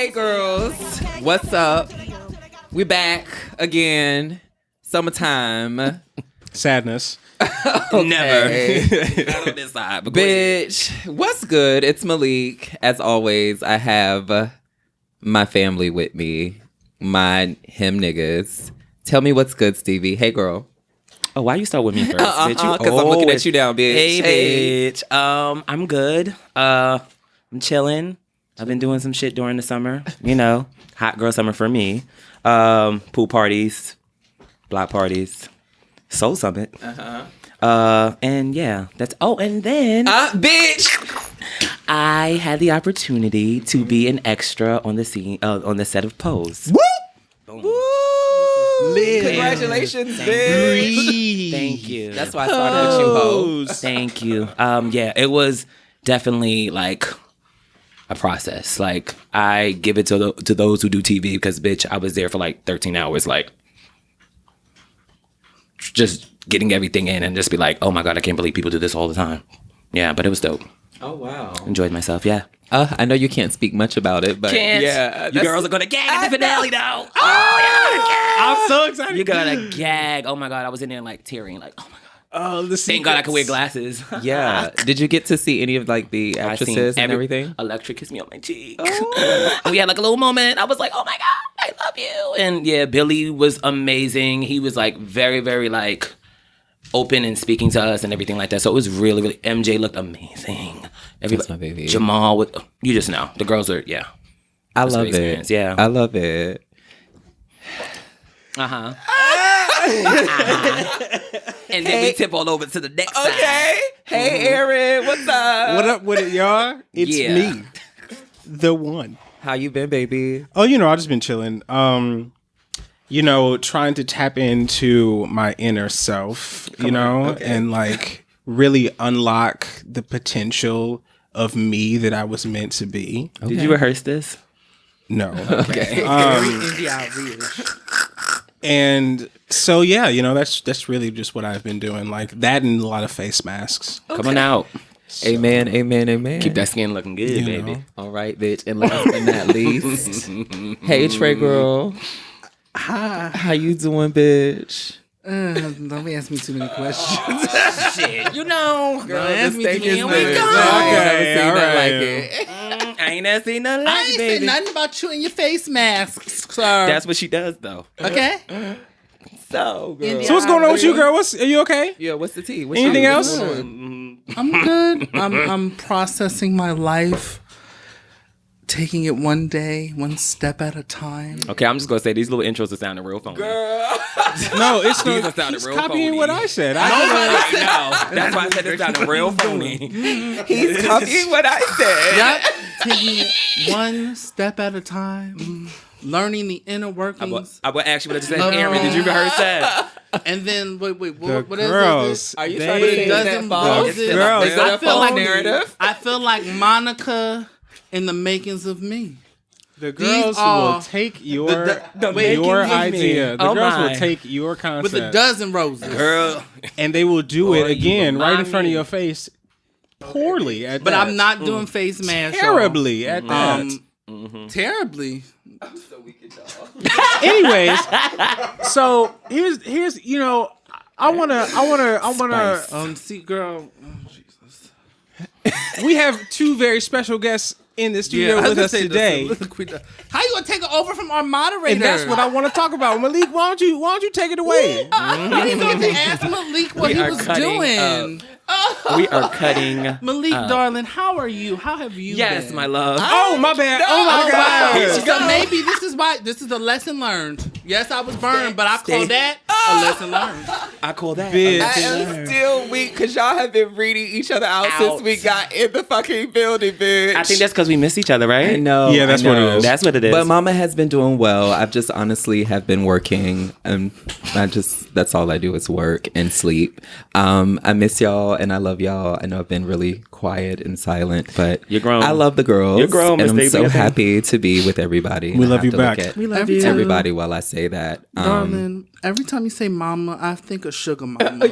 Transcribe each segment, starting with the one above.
Hey girls, what's up? We back again. Summertime. Sadness. Okay. Never. Not on this side. But Bitch, what's good? It's Malik. As always, I have my family with me. Him niggas. Tell me what's good, Stevie. Hey girl. Oh, why you start with me first? Bitch? Because I'm looking at you now, bitch. Hey, bitch. I'm good. I'm chilling. I've been doing some shit during the summer. You know, hot girl summer for me. Pool parties, block parties, Soul Summit. And yeah, that's. Oh, and then, Bitch. I had the opportunity to be an extra on the scene, on the set of Pose. Woo! Boom. Live. Congratulations, bitch. Breathe. Thank you. That's why I started with you, ho. Thank you. Yeah, it was definitely like a process. Like I give it to those who do TV because bitch, I was there for like 13 hours, like just getting everything in and just be like, oh my God, I can't believe people do this all the time. Yeah, but it was dope. Oh, wow. Enjoyed myself, yeah. I know you can't speak much about it, but yeah. You girls are gonna gag at the finale though. Oh, you're gonna gag. I'm so excited. You're gonna gag. Oh my God, I was in there like tearing, like, oh my God. Oh, the Thank God I could wear glasses. Yeah. Did you get to see any of like the I seen actresses and everything? Electric kissed me on my cheek. Oh. We had like a little moment. I was like, oh my God, I love you. And yeah, Billy was amazing. He was like very, very like open and speaking to us and everything like that. So it was really, really, MJ looked amazing. That's my baby. Jamal, you just know. The girls are, yeah. I love it. Yeah. I love it. Uh-huh. And then we tip all over to the next side. Okay. Hey, Aaron. What's up? What up with it, y'all? It's Yeah. me, the one. How you been, baby? Oh, I've just been chilling. Trying to tap into my inner self, and like really unlock the potential of me that I was meant to be. Okay. Did you rehearse this? No. Okay. And so, yeah, that's really just what I've been doing. Like that and a lot of face masks. Okay. Coming out. So, amen. Keep that skin looking good, baby. Know. All right, bitch. And last but not least, hey, Trey girl. Hi. How you doing, bitch? Don't be asking me too many questions. Shit, Girl, Don't ask me too many we questions. go. Okay, I all right. like it. I ain't never seen nothing like I it, ain't baby. saying nothing about you and your face masks, sir. That's what she does, though. okay. So, girl. So what's going on with you, girl? Are you okay? Yeah, what's the tea? Anything else? I'm good. I'm processing my life, taking it one day, one step at a time. Okay, I'm just gonna say these little intros are sounding real phony. Girl. No, it's These not. are sounding He's real copying phony. what I said. I know. That's why I said it sounded real phony. He's copying what I said. Yep. Taking it one step at a time, learning the inner workings. I would ask you what I just said. Aaron, did you rehearse that? And then, wait, The what is girls. it? Are you They- trying to say doesn't that false? roses- Girls. Is it a I feel false like narrative? I feel like Monica in the makings of me. The girls are- will take your the your makings of me. idea. The Oh girls my. will take your concept With a dozen roses. Girl. and they will do Boy, it again you right in remind front of me. your face, poorly at But that. I'm not doing face masks. terribly at that. Terribly. Anyways, so here's I wanna See, girl. Oh, Jesus. we have two very special guests in the studio I was with gonna us say today. How you gonna take it over from our moderator? And that's what I want to talk about. Malik, why don't you take it away? You didn't even ask Malik what We he are was cutting doing. We are cutting. Malik, darling, how are you? How have you Yes, been? my love. Oh my bad. Oh my Oh, god. wow. she So go. maybe this is a lesson learned. Yes, I was burned, but I Stay. call that a lesson learned. I call that. Bitch. I am still weak because y'all have been reading each other out since we got in the fucking building, bitch. I think that's because we miss each other, right? I know. Yeah, that's I what it know. is. That's what it is. But Mama has been doing well. I've just honestly have been working, and that's all I do is work and sleep. I miss y'all and I love y'all. I know I've been really quiet and silent, but You're grown. I love the girls. You're grown, and Miss I'm so Daisy. happy to be with everybody. We And I love have you to look back. at We love you. everybody while I say that. Darling, every time you say mama, I think of sugar mama.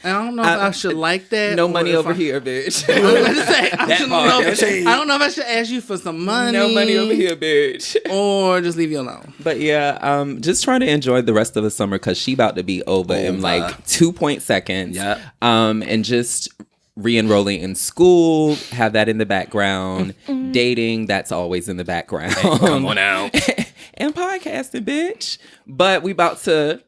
And I don't know if I should like that. No or money if over I- here, bitch. I was gonna say, I That don't part, know that if- I don't know if I should ask you for some money. No money over here, bitch. Or just leave you alone. But yeah, just trying to enjoy the rest of the summer because she about to be over in like 2 seconds. Yep. And just re-enrolling in school, have that in the background. Dating, that's always in the background. Come on out. And podcasting, bitch. But we about to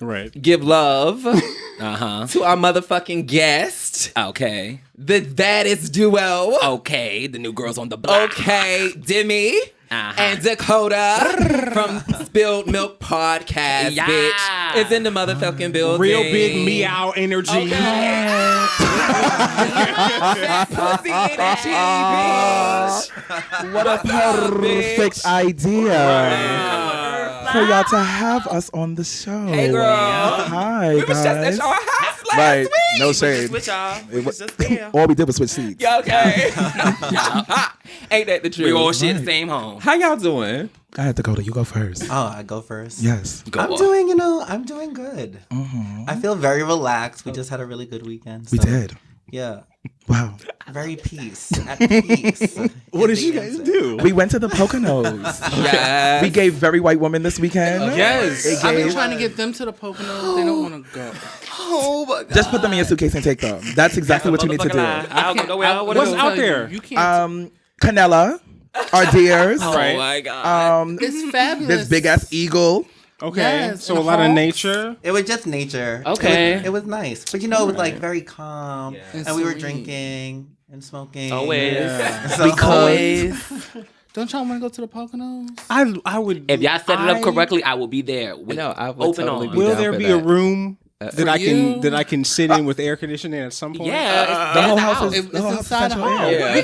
Right. give love to Uh-huh. our motherfucking guest, Okay. the baddest duo. Okay. The new girls on the block. Okay, Demi and Dakota from Spilled Milk Podcast, Yeah. bitch, is in the motherfucking building. Real big meow energy. Pussy energy, bitch. What a perfect idea for y'all to have us on the show. Hey, girl. Hi, We was just at guys. your house last Right, week. no shade. Switch y'all. We It was wa- just there. All we did was switch seats. Yeah, okay. Ain't that the truth? We all share the same home. How y'all doing? Go ahead, Dakota. You go first. Oh, I go first. Yes. Go I'm on. doing good. I feel very relaxed. We just had a really good weekend. We so, did. Yeah. Wow. Very at peace. What did you guys do? We went to the Poconos. Yes. We gave very white women this weekend. Yes. It I've been gave- trying to get them to the Poconos. They don't want to go. Oh my God. Just put them in your suitcase and take them. That's exactly what you need to Motherfucking lie. do. I'll go nowhere. I wanna What's go. out there? You can't. Canela, our deers. Oh Right. my God. It's fabulous. This big ass eagle. Okay. Yes, So a and lot of hawks. nature. It was just nature. Okay. It was nice. But it was like very calm. And And we were serene. drinking and smoking. Always. So, Always. Don't y'all want to go to the Poconos? I would. If y'all set it up correctly, I will be there with No, I would open totally arms. be Will down there for be that. a room you? that I can sit in with air conditioning at some point? Yeah. The whole it's house out. is It's the whole house is inside the central home. air. Yeah.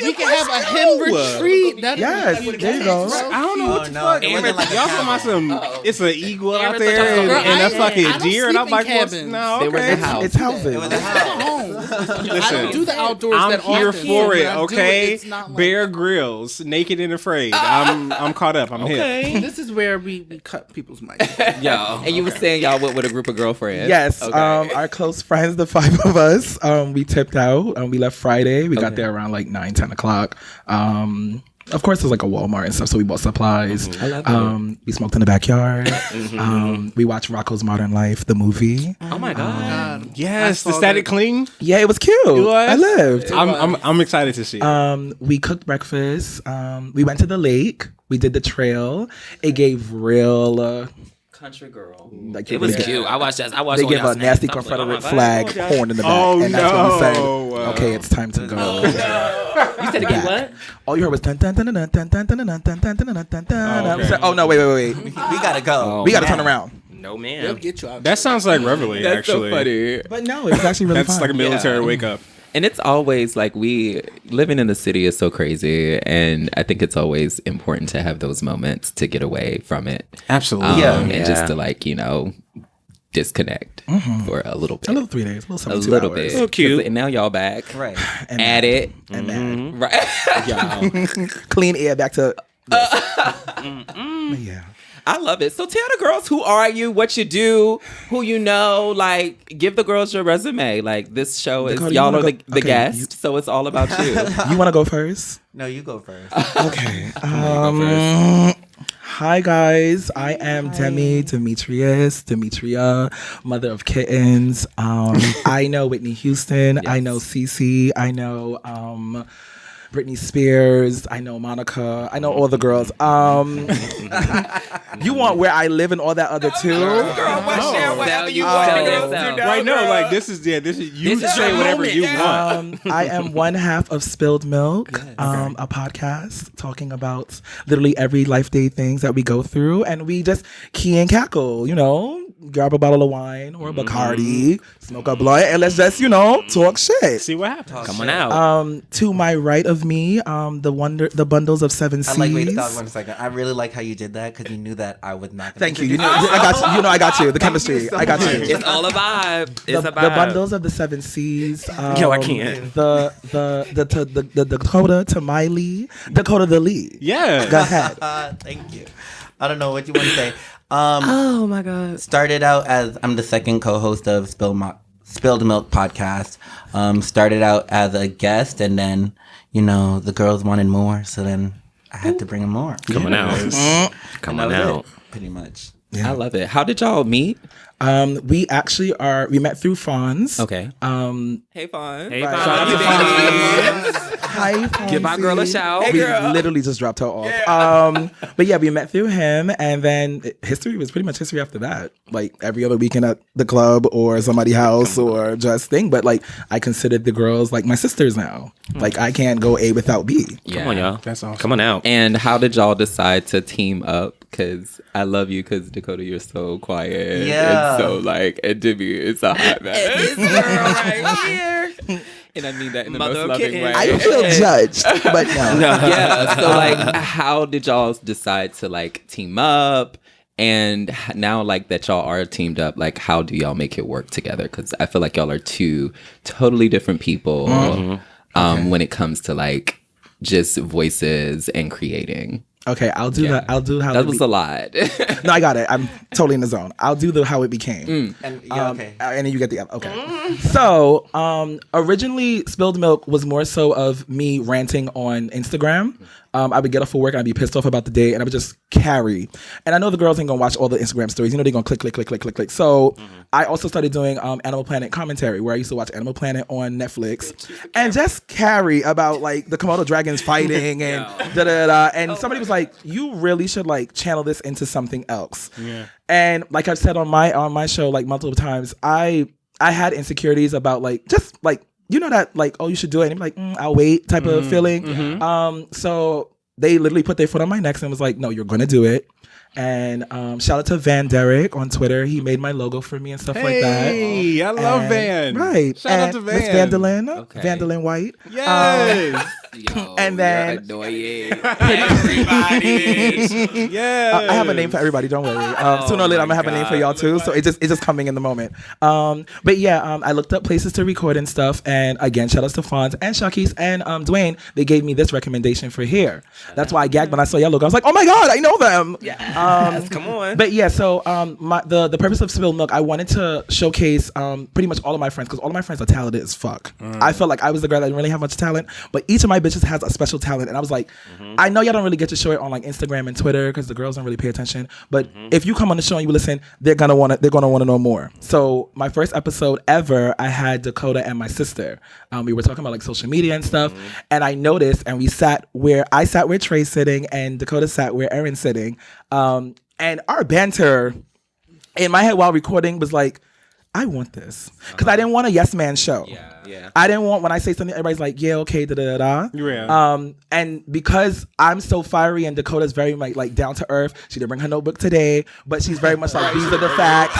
We can have a hymn retreat. That'd Yes, be there you go. I don't know Oh, what the no, fuck. it wasn't like a Y'all talking about cabin. some? It's an eagle out Aaron there thought y'all and, was and gonna- a fucking I don't deer, and I'm sleep like, in what's, cabins. no, They were okay. in the house. It's houses. It was a house. I Listen, don't do the outdoors I'm that here often, for but it. I do Okay, It's not like, Bear Grylls, Naked and Afraid. I'm caught up. I'm hip. This is where we cut people's mics. Yo. And you were saying y'all went with a group of girlfriends? Yes, Okay. our close friends, the 5 of us, we tipped out. We left Friday. We got there around like 9-10 o'clock. Of course, there's like a Walmart and stuff, so we bought supplies. I love it. We smoked in the backyard. We watched Rocco's Modern Life, the movie. Oh my God. Yes, the saw static that. clean. Yeah, it was cute. was? I lived. I'm excited to see it. We cooked breakfast. We went to the lake. We did the trail. It gave real. Country girl. Like It was really cute. I watched that. I watched They all give y'all a nasty snaps. I was like, Confederate oh my flag God. horn in the back. Oh, and that's when we said, no. okay, it's time to go. You said again what? All you heard was dun dun dun dun dun dun dun dun dun dun dun dun dun dun. Oh, We said, oh no, wait. We gotta go. We got to turn around. No They'll man. get you out. That sounds like Reveille, That's actually. so funny. But no, it was actually really That's fun. like a military wake up. And it's always like we living in the city is so crazy. And I think it's always important to have those moments to get away from it. Absolutely. And Yeah. just to like, disconnect for a little bit. a little 3 days, a little A 72 little hours. bit. So cute. 'Cause And now y'all back. Right. And At mad. it. And mad. Right. Yo. Clean air back to. Yeah. I love it. So tell the girls who are you, what you do, who you know. Like, give the girls your resume. Like, this show is Dakota, you y'all wanna are go- the okay, guest, so it's all about you. You want to go first? No, you go first. Okay. Hi guys, I am Demetria, mother of kittens. I know Whitney Houston. I know Cece. I know Britney Spears. I know Monica. I know all the girls. You want where I live and all that other too? whatever you want want. to go to. Right, no, like this is you This is say your whatever moment. you want. I am one half of Spilled Milk, a podcast talking about literally every life day things that we go through, and we just key and cackle, grab a bottle of wine or a Bacardi, smoke a blunt, and let's just, talk shit. See what happens. Come on out. To my right of me, the bundles of 7 C's. Wait, stop 1 second. I really like how you did that because you knew that I was not. Thank you. I got you. I got you. The chemistry. I got you. It's all a vibe. It's The a vibe. bundles of the 7 C's. Yo, I can't. The Dakota to my Lee. Dakota the Lee. Yeah. Go ahead. Thank you. I don't know what you want to say. Oh my God. Started out as I'm the second co-host of Spilled Milk podcast. Started out as a guest, and then the girls wanted more, so then I had to bring them more. Come on out. Come on out. Pretty much. I love it. How did y'all meet? We met through Fonz. Okay. Hey, Fawn. Hey, Right. Fawn. Shout out to Fonz. Hi, Fonzie. Give my girl a shout. We literally just dropped her off. But yeah, we met through him, and then history was pretty much history after that. Like every other weekend at the club or somebody's house or just thing. But like I considered the girls like my sisters now. Like I can't go A without B. Yeah. Come on, y'all. That's awesome. Come on out. And how did y'all decide to team up? Because I love you, because Dakota, you're so quiet. Yeah. And so and Demi, it's a hot mess. This girl right here. And I mean that in the Mother most of loving kittens. way. I feel judged, but no. Yeah. So how did y'all decide to team up? And now that y'all are teamed up, how do y'all make it work together? Because I feel like y'all are two totally different people when it comes to just voices and creating. Okay, I'll do that. I'll do how That was a lot. No, I got it. I'm totally in the zone. I'll do the how it became. And And then you get the other. Okay. So, originally, Spilled Milk was more so of me ranting on Instagram. I would get off of work and I'd be pissed off about the day and I would just carry. And I know the girls ain't gonna watch all the Instagram stories. They're gonna click. So I also started doing Animal Planet commentary, where I used to watch Animal Planet on Netflix and just carry about the Komodo dragons fighting and da-da-da. And somebody was like, you really should channel this into something else. Yeah. And like I've said on my show multiple times, I had insecurities about that oh, you should do it, and I'm I'll wait type of feeling. So they literally put their foot on my neck and was like, no, you're gonna do it. And shout out to Van Derek on Twitter. He made my logo for me and stuff like that. Hey, I love Van. Right. Shout out to Van. Miss Vandalyn. Okay. Vandalyn White. Yes. Yo, And then- you're annoying. Everybody. Yes. I have a name for everybody. Don't worry. Sooner or later, I'm gonna have a name for y'all too. So it's just coming in the moment. But yeah, I looked up places to record and stuff. And again, shout outs to Fonz and Shakis and Dwayne. They gave me this recommendation for here. That's why I gagged when I saw y'all logo. I was like, oh my god, I know them. Yes, come on. But yeah, so the purpose of Spilled Milk, I wanted to showcase pretty much all of my friends, because all of my friends are talented as fuck. I felt like I was the girl that didn't really have much talent, but each of my bitches has a special talent, and I was like, I know y'all don't really get to show it on Instagram and Twitter because the girls don't really pay attention. But if you come on the show and you listen, they're gonna want to know more. So my first episode ever, I had Dakota and my sister. We were talking about social media and stuff, and I noticed, and I sat where Trey's sitting, and Dakota sat where Erin's sitting. And our banter in my head while recording was like, I want this. Because I didn't want a yes man show. Yeah. I didn't want, when I say something, everybody's like, yeah, okay, da-da-da-da. Yeah. And because I'm so fiery and Dakota's very down to earth, she didn't bring her notebook today, but she's very much these are the facts.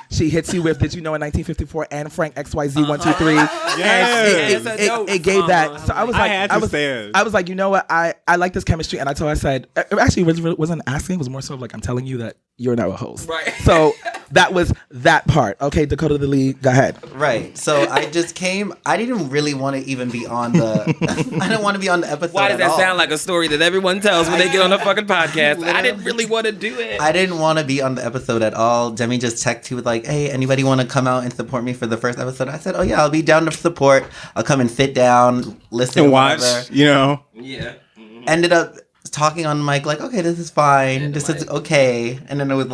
She hits you with, did you know in 1954 Anne Frank XYZ 123? Yes. And it gave that. So I was like, I was like, you know what? I like this chemistry. And I told her, I said, actually, it wasn't asking. It was more so I'm telling you that you're now a host. Right. So that was that part. Okay, Dakota the lead, go ahead. Right. So I just came. I didn't really want to even be on the. I didn't want to be on the episode. Why does at that all. sound like a story that everyone tells when they get on a fucking podcast? I didn't really want to do it. I didn't want to be on the episode at all. Demi just texted me with hey, anybody want to come out and support me for the first episode? I said, oh yeah, I'll be down to support. I'll come and sit down, listen, And watch. whatever. Yeah. Ended up talking on mic okay, this is fine, this is okay, and then it was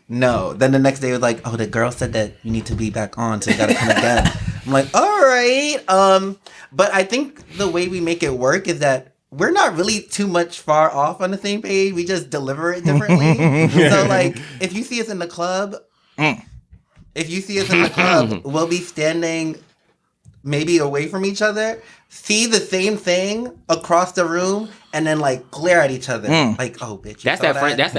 no. Then the next day it was oh, the girl said that you need to be back on, so you gotta come again. I'm like, all right. But I think the way we make it work is that we're not really too much far off on the same page. We just deliver it differently. So if you see us in the club, we'll be standing maybe away from each other, see the same thing across the room, and then glare at each other. Oh, bitch. That's that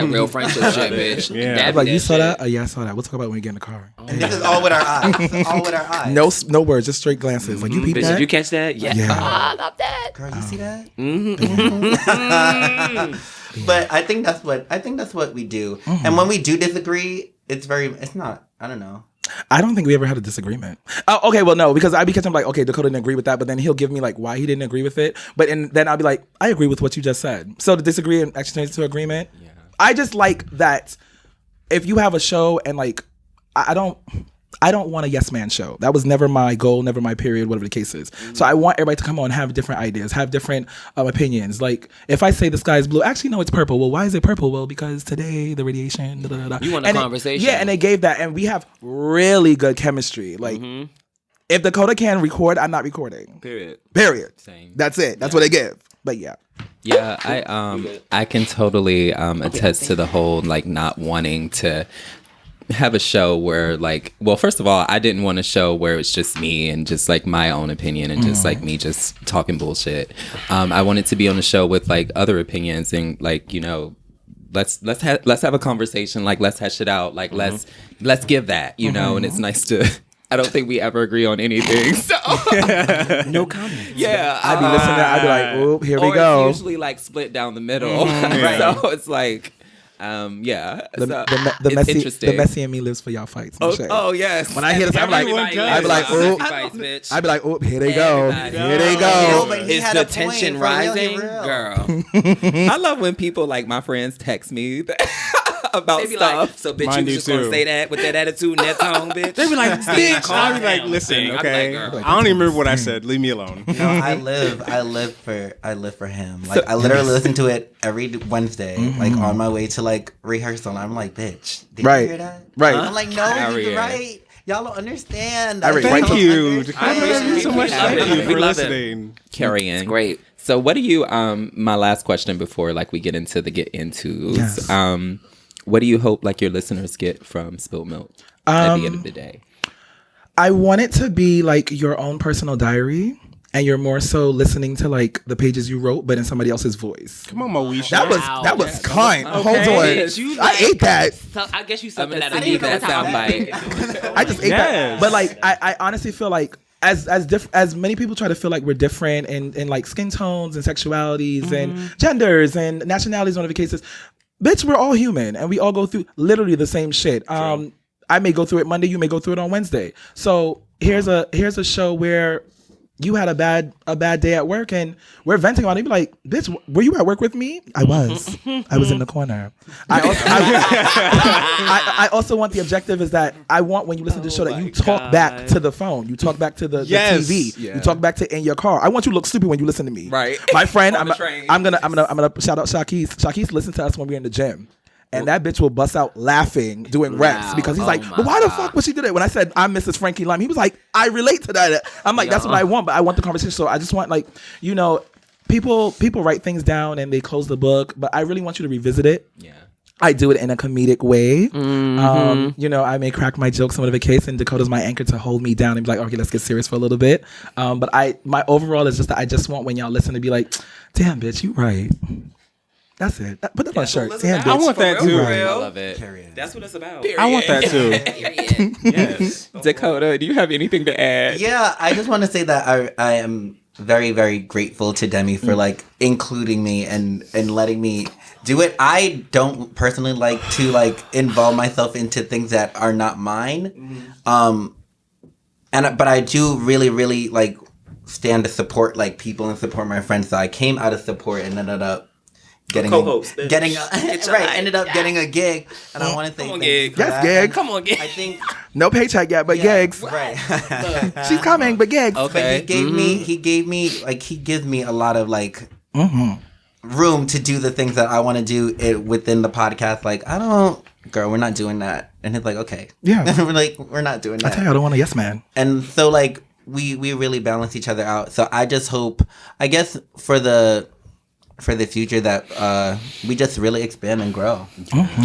real friendship shit, bitch. Yeah. That Like, be you that saw shit. that? Yeah, I saw that. We'll talk about it when we get in the car. And this is all with our eyes. No words, just straight glances. You peep Bitch, that? did you catch that? Yeah. Yeah. Oh, I love that. Girl, you see that? Mm-hmm. But I think that's what we do. And when we do disagree, it's not, I don't know. I don't think we ever had a disagreement. Oh, okay, well, no, because I'd be catching okay, Dakota didn't agree with that, but then he'll give me why he didn't agree with it. Then I'll be like, I agree with what you just said. So the disagree actually turns to agreement. Yeah. I just like that if you have a show and I I don't want a yes man show. That was never my goal, never my period, whatever the case is. So I want everybody to come on and have different ideas, have different opinions. Like if I say the sky is blue, actually no, it's purple. Well, why is it purple? Well, because today the radiation. Da, da, da. You want a conversation? And they gave that, and we have really good chemistry. Like if Dakota can record, I'm not recording. Period. Same. That's it. That's what they give. But yeah. Yeah, I can totally attest to the whole like not wanting to have a show where like, well, first of all, I didn't want a show where it's just me and just like my own opinion and just like me just talking bullshit. I wanted to be on a show with like other opinions and like, you know, let's have a conversation, like let's hash it out, like let's give that, you know, and it's nice to. I don't think we ever agree on anything. So no comment. Yeah, I'd be listening. I'd be like, "Oop, here we go." It's usually like split down the middle, so it's like, yeah. The it's interesting. The messy in me lives for y'all fights. Oh yes. When I hear this, I'd be like, "Oop." I'd be like, "Oop, here they go. Here they go." Is the tension rising, girl? I love when people like my friends text me about They be stuff. like, so bitch, Mine you do just gonna too. say that with that attitude and that tone, bitch? They be like, bitch. I be like, listen, I be okay. like, girl. I don't even remember what I said. Leave me alone. No, I live for him. Like I literally listen to it every Wednesday, like on my way to like rehearsal. And I'm like, bitch, did you hear that? Right. I'm like, no, Period. you're right. Y'all don't understand. Thank you. I appreciate Dakota, so much. it. Thank you We for love it. listening. Carrying. Great. So what do you my last question before like we get into Yes. what do you hope like your listeners get from Spilled Milk at the end of the day? I want it to be like your own personal diary, and you're more so listening to like the pages you wrote, but in somebody else's voice. Come on, Moesha. That was kind. Hold Okay. on. I ate that. So I guess you I'm said gonna that. send you that soundbite. I just ate that. But like, I honestly feel like as many people try to feel like we're different in like skin tones and sexualities and genders and nationalities, one of the cases. Bitch, we're all human and we all go through literally the same shit. I may go through it Monday, you may go through it on Wednesday. So here's a show where you had a bad day at work and we're venting on it. Be like, bitch, were you at work with me? I was. I was in the corner. I also want the objective is that I want when you listen to the show that you talk back to the phone. You talk back to the TV. Yeah. You talk back to in your car. I want you to look stupid when you listen to me. Right. My friend, On I'm the train. gonna shout out Shakis. Shakis listens to us when we're in the gym. And that bitch will bust out laughing doing reps because he's like, but why the fuck would she do that? When I said I'm Mrs. Frankie Lime, he was like, I relate to that. I'm like, that's what I want, but I want the conversation. So I just want like, you know, people write things down and they close the book, but I really want you to revisit it. Yeah. I do it in a comedic way. You know, I may crack my jokes, some of the case, and Dakota's my anchor to hold me down and be like, okay, let's get serious for a little bit. But my overall is just that I just want when y'all listen to be like, damn, bitch, you right. That's it. Put that on a shirt. Damn, bitch. I want that too. I love it. That's what it's about. I want that too. Yes. Dakota, do you have anything to add? Yeah, I just want to say that I am very, very grateful to Demi for like including me and letting me do it. I don't personally like to like involve myself into things that are not mine. But I do really, really like stand to support like people and support my friends. So I came out of support and ended up getting ended up getting a gig, and I want to thank gig. for Yes, that. gig. And Come on, gig. I think No paycheck yet, but gigs. right. She's coming, but gigs. Okay. But he gives me a lot of like room to do the things that I want to do within the podcast. Like girl, we're not doing that, and he's like, okay, Yeah. we're not doing I that. tell you, I don't want a yes man. And so like we really balance each other out. So I just hope, I guess for the future that we just really expand and grow.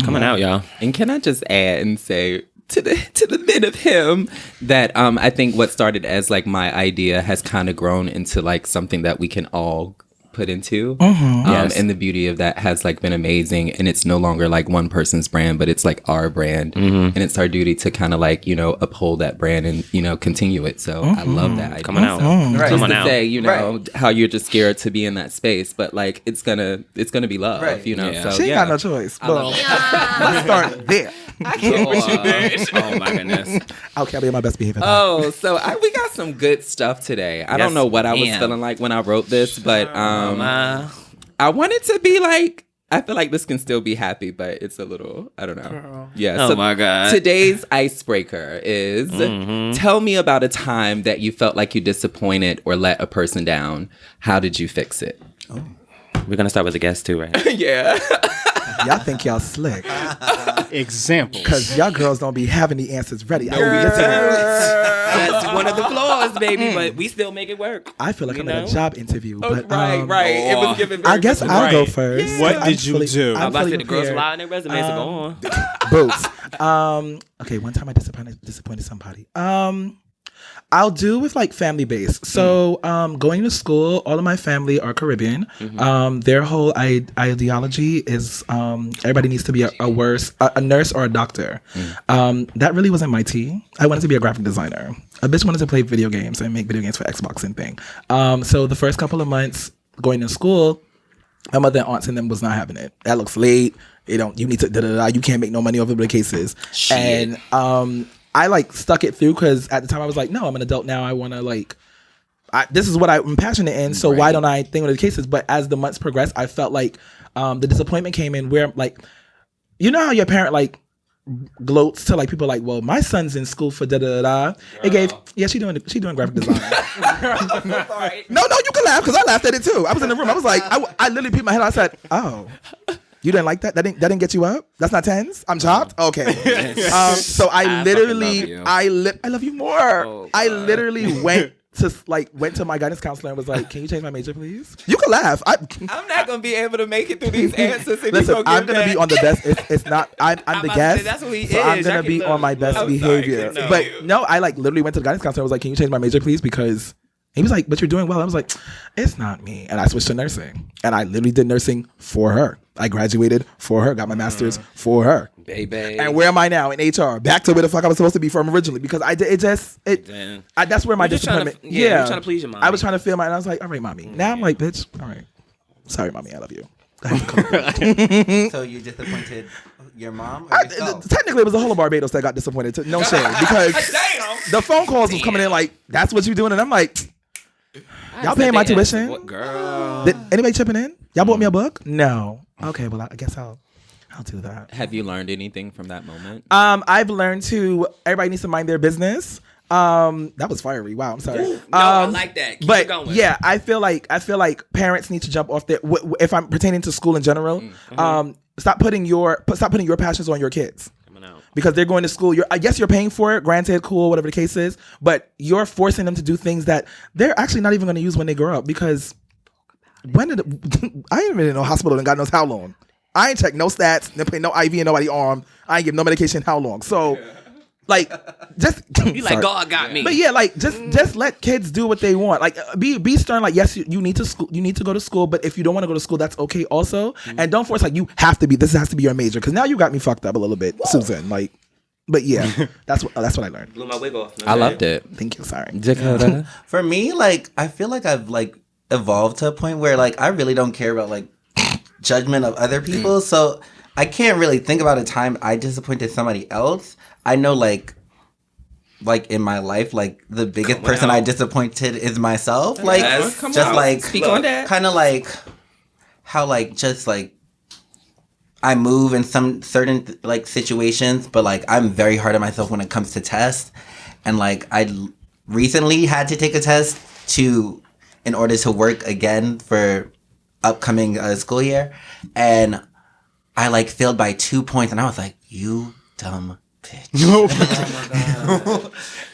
Coming out, y'all. And can I just add and say to the bit of him that I think what started as like my idea has kind of grown into like something that we can all put into. Yes. And the beauty of that has like been amazing, and it's no longer like one person's brand, but it's like our brand, and it's our duty to kind of like, you know, uphold that brand and, you know, continue it. So I love that idea. Coming out. Just Coming to out. say, you know, how you're just scared to be in that space, but like it's gonna be love, Right. you know. Yeah. So She ain't yeah. got no choice. I love Well, it. let's start there. Oh my goodness. Okay, I'll be on my best behavior. Oh, so we got some good stuff today. I don't know what I was ma'am. feeling like when I wrote this, but I wanted to be like I feel like this can still be happy, but it's a little, I don't know. Girl. Yeah. Oh my God. Today's icebreaker is tell me about a time that you felt like you disappointed or let a person down. How did you fix it? We're going to start with the guest too, right? Yeah. Y'all think y'all slick. Examples. Because y'all girls don't be having the answers ready. That's one of the flaws, baby, but we still make it work. I feel like You I'm in know? a job interview. But, right. It was given very I guess I'll go first. What I'm did you fully- do? I'm I'm about to fully say the girls prepared. lie on their resume, so go on. Boots. Okay, one time I disappointed somebody. I'll do with like family base. So going to school, all of my family are Caribbean. Their whole ideology is everybody needs to be a nurse or a doctor. That really wasn't my tea. I wanted to be a graphic designer. A bitch wanted to play video games and make video games for Xbox and thing. So the first couple of months going to school, my mother and aunts and them was not having it. That looks late. You need to you can't make no money over the cases. Shit. And I like stuck it through because at the time I was like, no, I'm an adult now. I want to this is what I'm passionate in. So why don't I think of the cases? But as the months progressed, I felt like the disappointment came in where like, you know how your parent like gloats to like people like, well, my son's in school for da da da. It gave, she doing graphic design. Sorry. No, you can laugh because I laughed at it too. I was in the room. I was like, I literally peeped my head out. I said, oh. You didn't like that? That didn't get you up? That's not tens? I'm chopped? Okay. So I literally, I love you more. Oh, I literally went to my guidance counselor and was like, can you change my major, please? You can laugh. I'm not going to be able to make it through these answers. Listen, I'm going to be on the best. It's not, I'm the guest. That's what he so is. I'm going to be on my best behavior. Sorry, But no, I like literally went to the guidance counselor and was like, can you change my major, please? Because he was like, but you're doing well. I was like, it's not me. And I switched to nursing. And I literally did nursing for her. I graduated for her, got my master's for her. Baby. And where am I now in HR? Back to where the fuck I was supposed to be from originally because that's where my disappointment. You're trying to please your mom. I was trying to feel and I was like, all right, mommy. Now I'm like, bitch, all right. Sorry, mommy, I love you. I have to come So you disappointed your mom or yourself? technically, it was the whole of Barbados that got disappointed. No shade. Because the phone calls was coming in like, that's what you doing? And I'm like, y'all paying my tuition? What, girl? Did anybody chipping in? Y'all bought me a book? No. Okay, well, I guess I'll do that. Have you learned anything from that moment? I've learned everybody needs to mind their business. That was fiery. Wow, I'm sorry. No, I like that. Keep but it going. yeah, I feel like parents need to jump off there. If I'm pertaining to school in general, stop putting your passions on your kids. Because they're going to school. Yes, you're paying for it. Granted, cool, whatever the case is. But you're forcing them to do things that they're actually not even going to use when they grow up. Because I ain't been in no hospital and God knows how long. I ain't checked no stats. They put no IV in nobody's arm. I ain't give no medication how long. So, just You like God got me. But yeah, just let kids do what they want. Like be stern. Like yes, you need to go to school. But if you don't want to go to school, that's okay also. And don't force like you have to be. This has to be your major. Because now you got me fucked up a little bit, Susan. Like, but yeah, that's what I learned. Blew my wig off. I loved it. Thank you. Sorry, Dakota. For me, like I feel like I've like evolved to a point where like I really don't care about like judgment of other people. So I can't really think about a time I disappointed somebody else. I know like in my life, like the biggest person I disappointed is myself. Like just like speak on that. Kind of like how like just like I move in some certain like situations, but like I'm very hard on myself when it comes to tests. And like I recently had to take a test in order to work again for upcoming school year, and I like failed by 2 points, and I was like, you dumb bitch.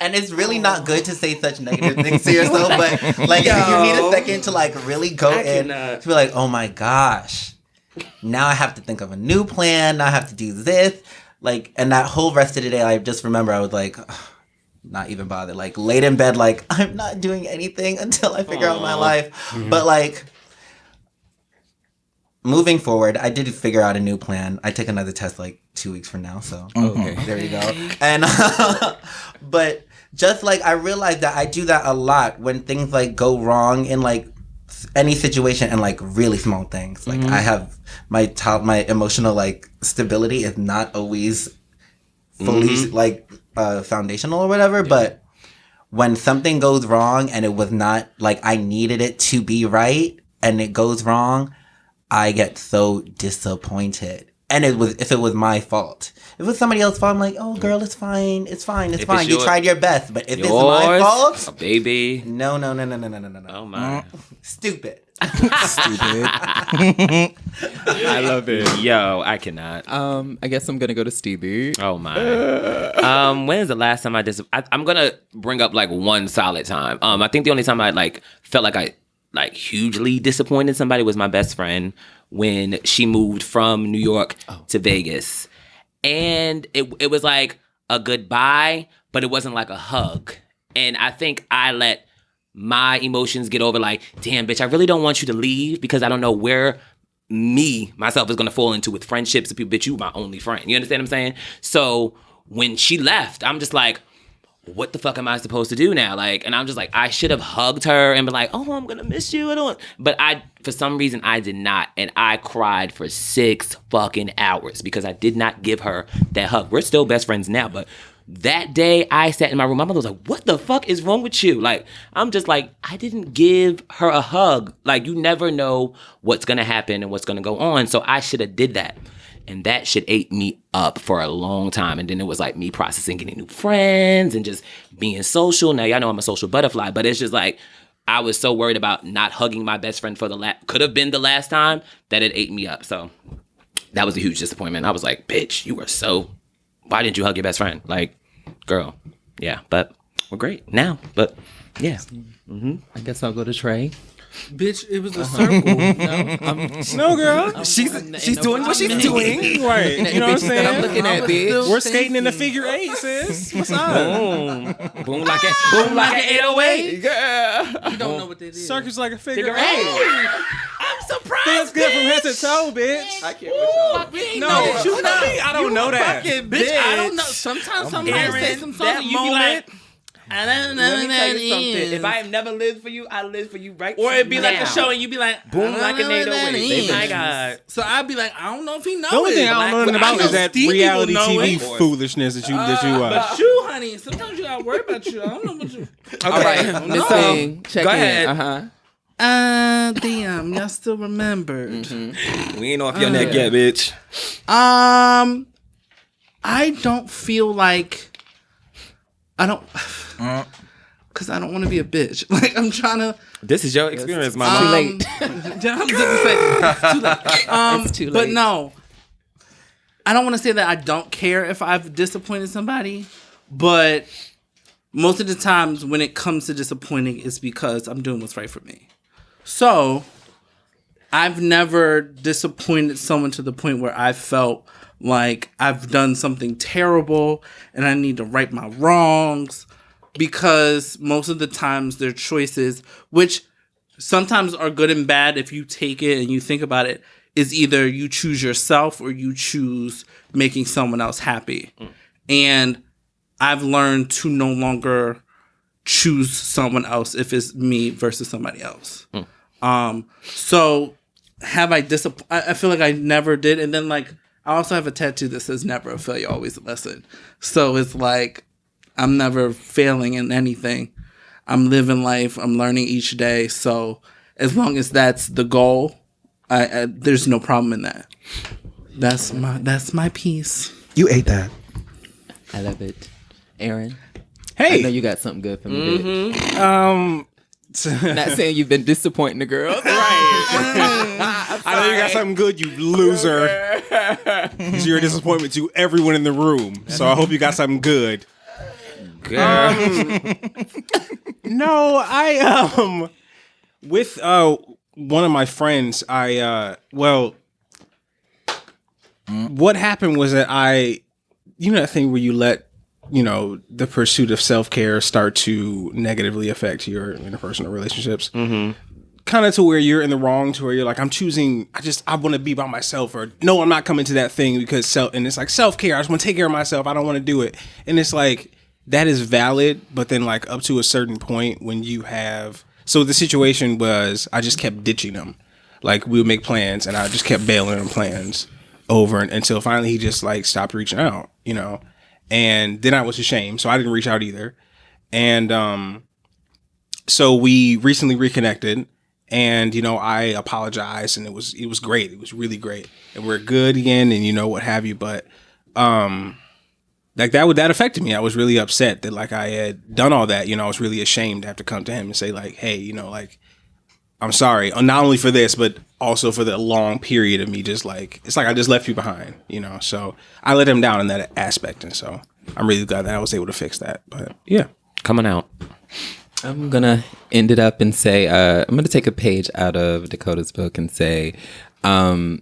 And it's really not good to say such negative things to yourself, but like you need a second to like really go to be like, oh my gosh, now I have to think of a new plan, now I have to do this, like, and that whole rest of the day I just remember I was like, ugh, not even bothered, like laid in bed like I'm not doing anything until I figure out my life. But like moving forward, I did figure out a new plan. I take another test like 2 weeks from now, so okay, there you go. And but just like I realized that I do that a lot when things like go wrong in like any situation and like really small things. Like I have my emotional like stability is not always fully like foundational or whatever, but when something goes wrong and it was not like I needed it to be right and it goes wrong, I get so disappointed. And if it was my fault. If it was somebody else's fault, I'm like, oh, girl, it's fine. It's fine. It's fine. You tried your best. But if it's my fault... Oh, baby. No. Oh, my. Stupid. I love it. Yo, I cannot. I guess I'm gonna go to Stevie. Oh my. When is the last time I'm gonna bring up like one solid time. I think the only time I like felt like I like hugely disappointed somebody was my best friend when she moved from New York to Vegas. And it was like a goodbye, but it wasn't like a hug. And I think I let my emotions get over like, damn, bitch, I really don't want you to leave because I don't know where myself is going to fall into with friendships with people. Bitch, you my only friend. You understand what I'm saying? So when she left, I'm just like, what the fuck am I supposed to do now? Like, and I'm just like, I should have hugged her and been like, oh, I'm going to miss you. But for some reason, I did not. And I cried for 6 fucking hours because I did not give her that hug. We're still best friends now, but that day I sat in my room. My mother was like, what the fuck is wrong with you? Like, I'm just like, I didn't give her a hug. Like, you never know what's going to happen and what's going to go on. So I should have did that. And that shit ate me up for a long time. And then it was like me processing getting new friends and just being social. Now, y'all know I'm a social butterfly, but it's just like, I was so worried about not hugging my best friend for could have been the last time that it ate me up. So that was a huge disappointment. I was like, bitch, why didn't you hug your best friend? Like, girl. Yeah, but we're great now. But yeah. Mm-hmm. I guess I'll go to Trey. Bitch, it was a circle. No, girl. She's doing what she's doing. Right. You know what I'm saying? I'm looking at, bitch. We're skating in the figure 8, sis. What's up? Boom. Boom like an 808. Yeah. You don't know what that is. Circus like a figure 8. I'm surprised. Feels good from head to toe, bitch. I can't with y'all. No, you know. I don't know that. Bitch, I don't know. Sometimes somebody say some songs and you be like, I don't know Let me what tell that you something. is. If I have never lived for you, I live for you right Or it'd be now. like a show and you'd be like, Boom I like don't a know what that 808. is. My God. So I'd be like, I don't know if he knows The only thing I don't know nothing about is that Stevie reality will know TV it. foolishness that you But you, honey, sometimes you gotta worry about you. I don't know what you. Okay. All right, Miss Thing, check Go in. ahead. Damn, y'all still remembered. We ain't off your neck yet, bitch. I don't feel like because I don't want to be a bitch. Like, I'm trying to. This is your experience, mama. Too late. I'm just saying, it's too late. It's too But late. no, I don't want to say that I don't care if I've disappointed somebody, but most of the times when it comes to disappointing, it's because I'm doing what's right for me. So I've never disappointed someone to the point where I felt like I've done something terrible and I need to right my wrongs, because most of the times their choices, which sometimes are good and bad if you take it and you think about it, is either you choose yourself or you choose making someone else happy. And I've learned to no longer choose someone else if it's me versus somebody else. So have I I feel like I never did. And then like, I also have a tattoo that says never a failure, always a lesson. So it's like, I'm never failing in anything. I'm living life. I'm learning each day. So as long as that's the goal, there's no problem in that. That's my piece. You ate that. I love it. Aaron, Hey. I know you got something good for me, bitch. Not saying you've been disappointing the girls. I know you got something good, you loser. 'Cause you're a disappointment to everyone in the room. So I hope you got something good. No, I with one of my friends, what happened was that you know that thing where you let the pursuit of self-care start to negatively affect your interpersonal relationships. Kind of to where you're in the wrong, to where you're like, I want to be by myself, or no, I'm not coming to that thing because and it's like self-care. I just want to take care of myself. I don't want to do it. And it's like, that is valid. But then like up to a certain point when so the situation was, I just kept ditching him. Like we would make plans and I just kept bailing on plans over until finally he just like stopped reaching out, and then I was ashamed. So I didn't reach out either. And, so we recently reconnected. And, I apologized, and it was great. It was really great. And we're good again, and what have you. But like that affected me. I was really upset that like I had done all that. I was really ashamed to have to come to him and say like, hey, like, I'm sorry, not only for this, but also for the long period of me just like, it's like I just left you behind, So I let him down in that aspect. And so I'm really glad that I was able to fix that. But yeah. Coming out. I'm going to end it up and say, I'm going to take a page out of Dakota's book and say, fall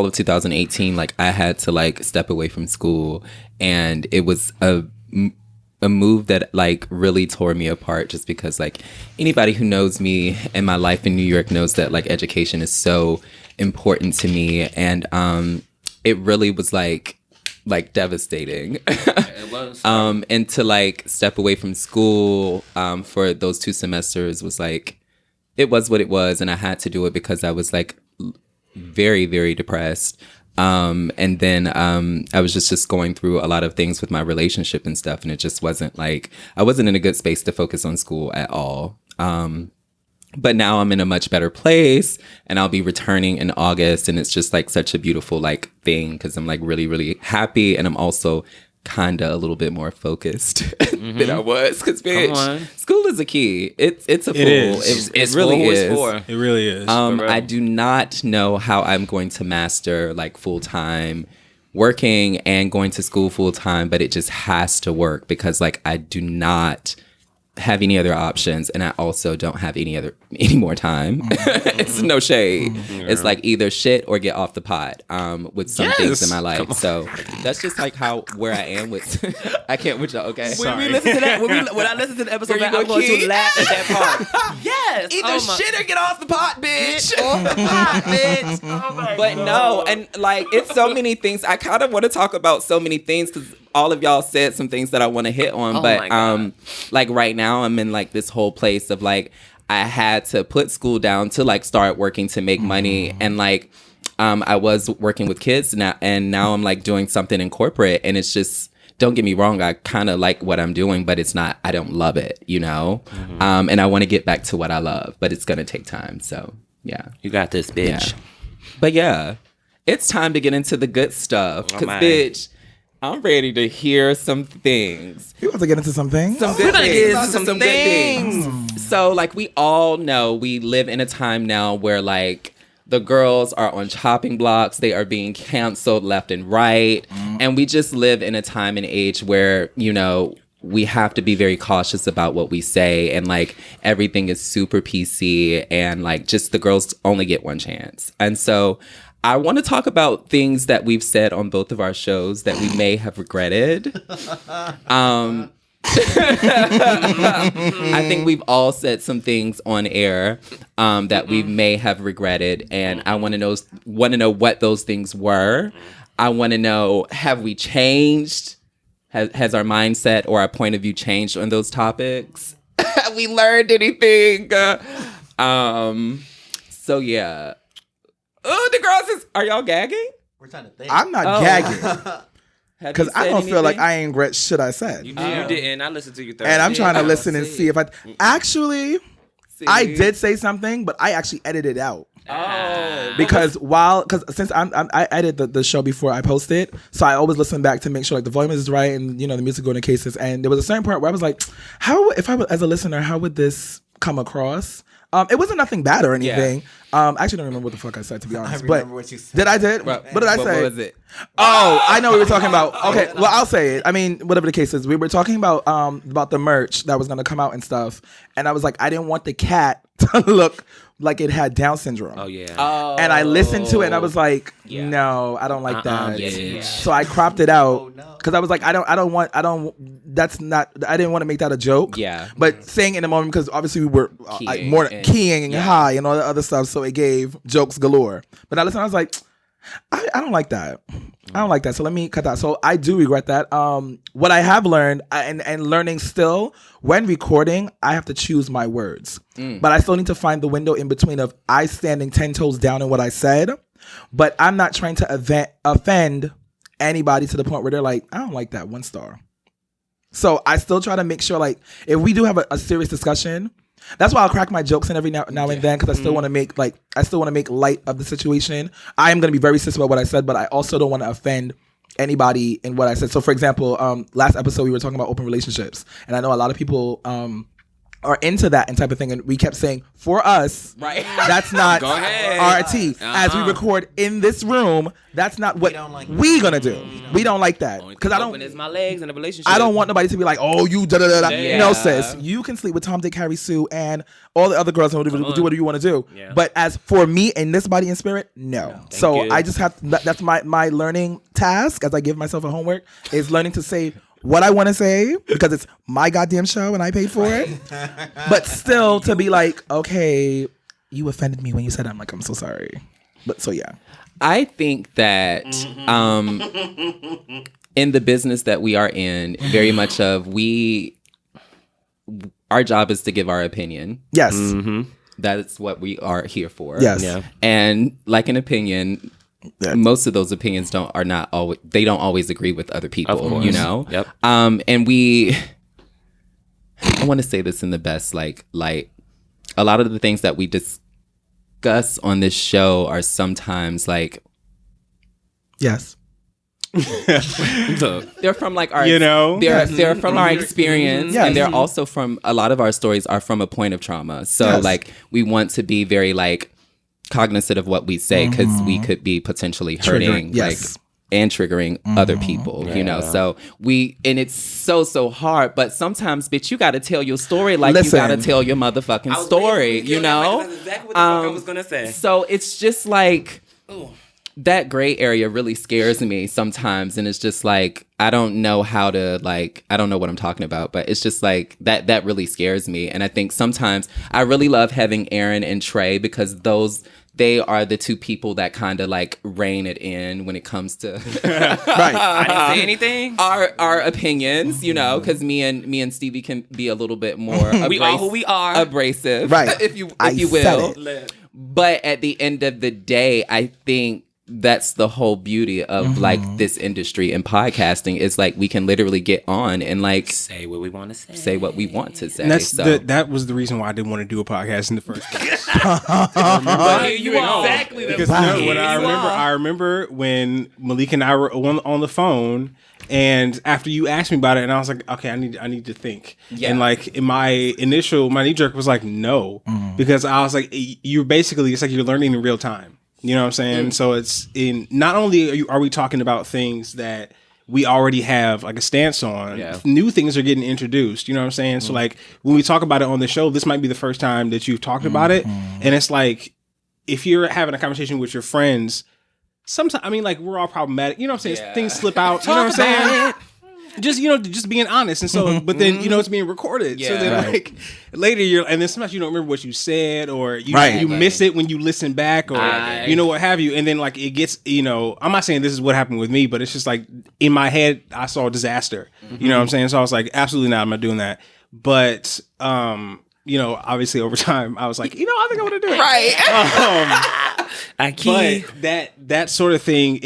of 2018, like I had to like step away from school, and it was a move that like really tore me apart, just because like anybody who knows me and my life in New York knows that like education is so important to me. And it really was like devastating. It was. And to like step away from school for those 2 semesters was like, it was what it was, and I had to do it because I was like very, very depressed. And then I was just going through a lot of things with my relationship and stuff, and it just wasn't like, I wasn't in a good space to focus on school at all. But now I'm in a much better place, and I'll be returning in August, and it's just like such a beautiful like thing, because I'm like really, really happy, and I'm also kind of a little bit more focused than I was, because bitch, school is a key. It's a fool. It really is. It really is. I do not know how I'm going to master like full time working and going to school full time, but it just has to work, because like I do not have any other options, and I also don't have any more time. It's no shade. It's like either shit or get off the pot with some things in my life. So that's just like where I am with I can't with y'all. Okay, when we listen to that, when I listen to the episode back, I'm going to laugh at that part. Yes, either shit or get off the pot, bitch. Get off the pot, bitch. Oh my but God. No, and like it's so many things. I kind of want to talk about so many things, because all of y'all said some things that I want to hit on, but like right now I'm in like this whole place of like I had to put school down to like start working to make money, and like I was working with kids now, and now I'm like doing something in corporate, and it's just, don't get me wrong, I kind of like what I'm doing, but it's not, I don't love it, and I want to get back to what I love, but it's gonna take time. So yeah, you got this, bitch. Yeah. But yeah, it's time to get into the good stuff, because bitch, I'm ready to hear some things. You want to get into some things? Some good things. Some good things. So, like, we all know we live in a time now where, like, the girls are on chopping blocks. They are being canceled left and right. And we just live in a time and age where, we have to be very cautious about what we say. And, like, everything is super PC. And, like, just the girls only get one chance. And so I want to talk about things that we've said on both of our shows that we may have regretted. I think we've all said some things on air that we may have regretted, and I want to know what those things were. I want to know, have we changed? Has our mindset or our point of view changed on those topics? Have we learned anything? So yeah. Oh, the girls are y'all gagging? We're trying to think. I'm not gagging. Because I don't feel like I ain't regret shit I said. You didn't. I listened to you Thursday. And I'm trying to listen and see if I... Actually, I did say something, but I actually edited it out. Oh. Because since I edit the show before I post it, so I always listen back to make sure like the volume is right and the music going to cases. And there was a certain part where I was like, if I was as a listener, how would this come across? It wasn't nothing bad or anything. Yeah. I actually don't remember what the fuck I said, to be honest. I remember what you said. What did I say? What was it? Oh, I know what we were talking about. Okay, well, I'll say it. I mean, whatever the case is, we were talking about the merch that was gonna come out and stuff, and I was like, I didn't want the cat to look like it had Down syndrome. Oh yeah. And I listened to it, and I was like, no, I don't like that. Yeah. So I cropped it out because I was like, I didn't want to make that a joke. Yeah. But saying in the moment, because obviously we were keying and high and all the other stuff, so it gave jokes galore. But I listened, I was like, I don't like that. I don't like that. So let me cut that. So I do regret that. What I have learned and learning still, when recording, I have to choose my words. But I still need to find the window in between of I standing 10 toes down in what I said, but I'm not trying to offend anybody to the point where they're like, I don't like that, 1 star. So I still try to make sure, like, if we do have a serious discussion, That's why I'll crack my jokes in every now and then, because I still want to make light of the situation. I am going to be very serious about what I said, but I also don't want to offend anybody in what I said. So, for example, last episode we were talking about open relationships, and I know a lot of people are into that and type of thing, and we kept saying, for us, Right. that's not Go ahead. RT. As we record in this room, that's not what we gonna do. We don't like that, because I don't. Is my legs in a relationship. I don't want nobody to be like, oh, you da da da da. Yeah. No, sis, you can sleep with Tom, Dick, Harry, Sue, and all the other girls and do whatever you want to do. Yeah. But as for me in this body and spirit, no. So you. I just have that's my learning task as I give myself a homework is learning to say what I want to say, because it's my goddamn show and I paid for it. But still to be like, okay, you offended me when you said that. I'm like, I'm so sorry. But so yeah. I think that in the business that we are in, very much of our job is to give our opinion. Yes. That's what we are here for. Yes. Yeah. And like an opinion, most of those opinions don't always agree with other people, Of course. you know? Yep. And I want to say this in the best light. A lot of the things that we discuss on this show are sometimes like, Yes. they're from like our, they're from our experience, Yes. and they're also from, a lot of our stories are from a point of trauma. So Yes. like we want to be very like cognizant of what we say, because we could be potentially hurting Yes. and triggering other people, you know. So and it's so hard, but sometimes, bitch, you got to tell your story like Listen. you got to tell your motherfucking story, you know. That's exactly what the fuck I was gonna say. So it's just like that gray area really scares me sometimes, and it's just like I don't know what I'm talking about, but it's just like that really scares me. And I think sometimes I really love having Aaron and Trey, because they are the two people that kind of like rein it in when it comes to Right. I didn't say anything. our opinions, you know, because me and Stevie can be a little bit more We are who we are. abrasive, Right. if you I will. said it. But at the end of the day, I think that's the whole beauty of like this industry and podcasting, is like we can literally get on and like Say what we want to say. what we want to say. And that's So that was the reason why I didn't want to do a podcast in the first place. You are exactly the Because when I remember when Malik and I were on the phone, and after you asked me about it, and I was like, okay, I need to think. Yeah. And like in my knee jerk was like no, because I was like, it's like you're learning in real time. You know what I'm saying? So it's not only are we talking about things that we already have like a stance on, new things are getting introduced. You know what I'm saying? So like when we talk about it on the show, this might be the first time that you've talked about it. And it's like, if you're having a conversation with your friends, sometimes, I mean, like, we're all problematic. You know what I'm saying? Things slip out. You know what I'm saying? Just being honest. And so, but then, it's being recorded. So then, like, later and then sometimes you don't remember what you said, or you miss it when you listen back, or, what have you. And then, like, it gets, I'm not saying this is what happened with me, but it's just like, in my head, I saw disaster. You know what I'm saying? So I was like, absolutely not. I'm not doing that. But, obviously over time, I was like, I think I want to do it. Right. But that sort of thing,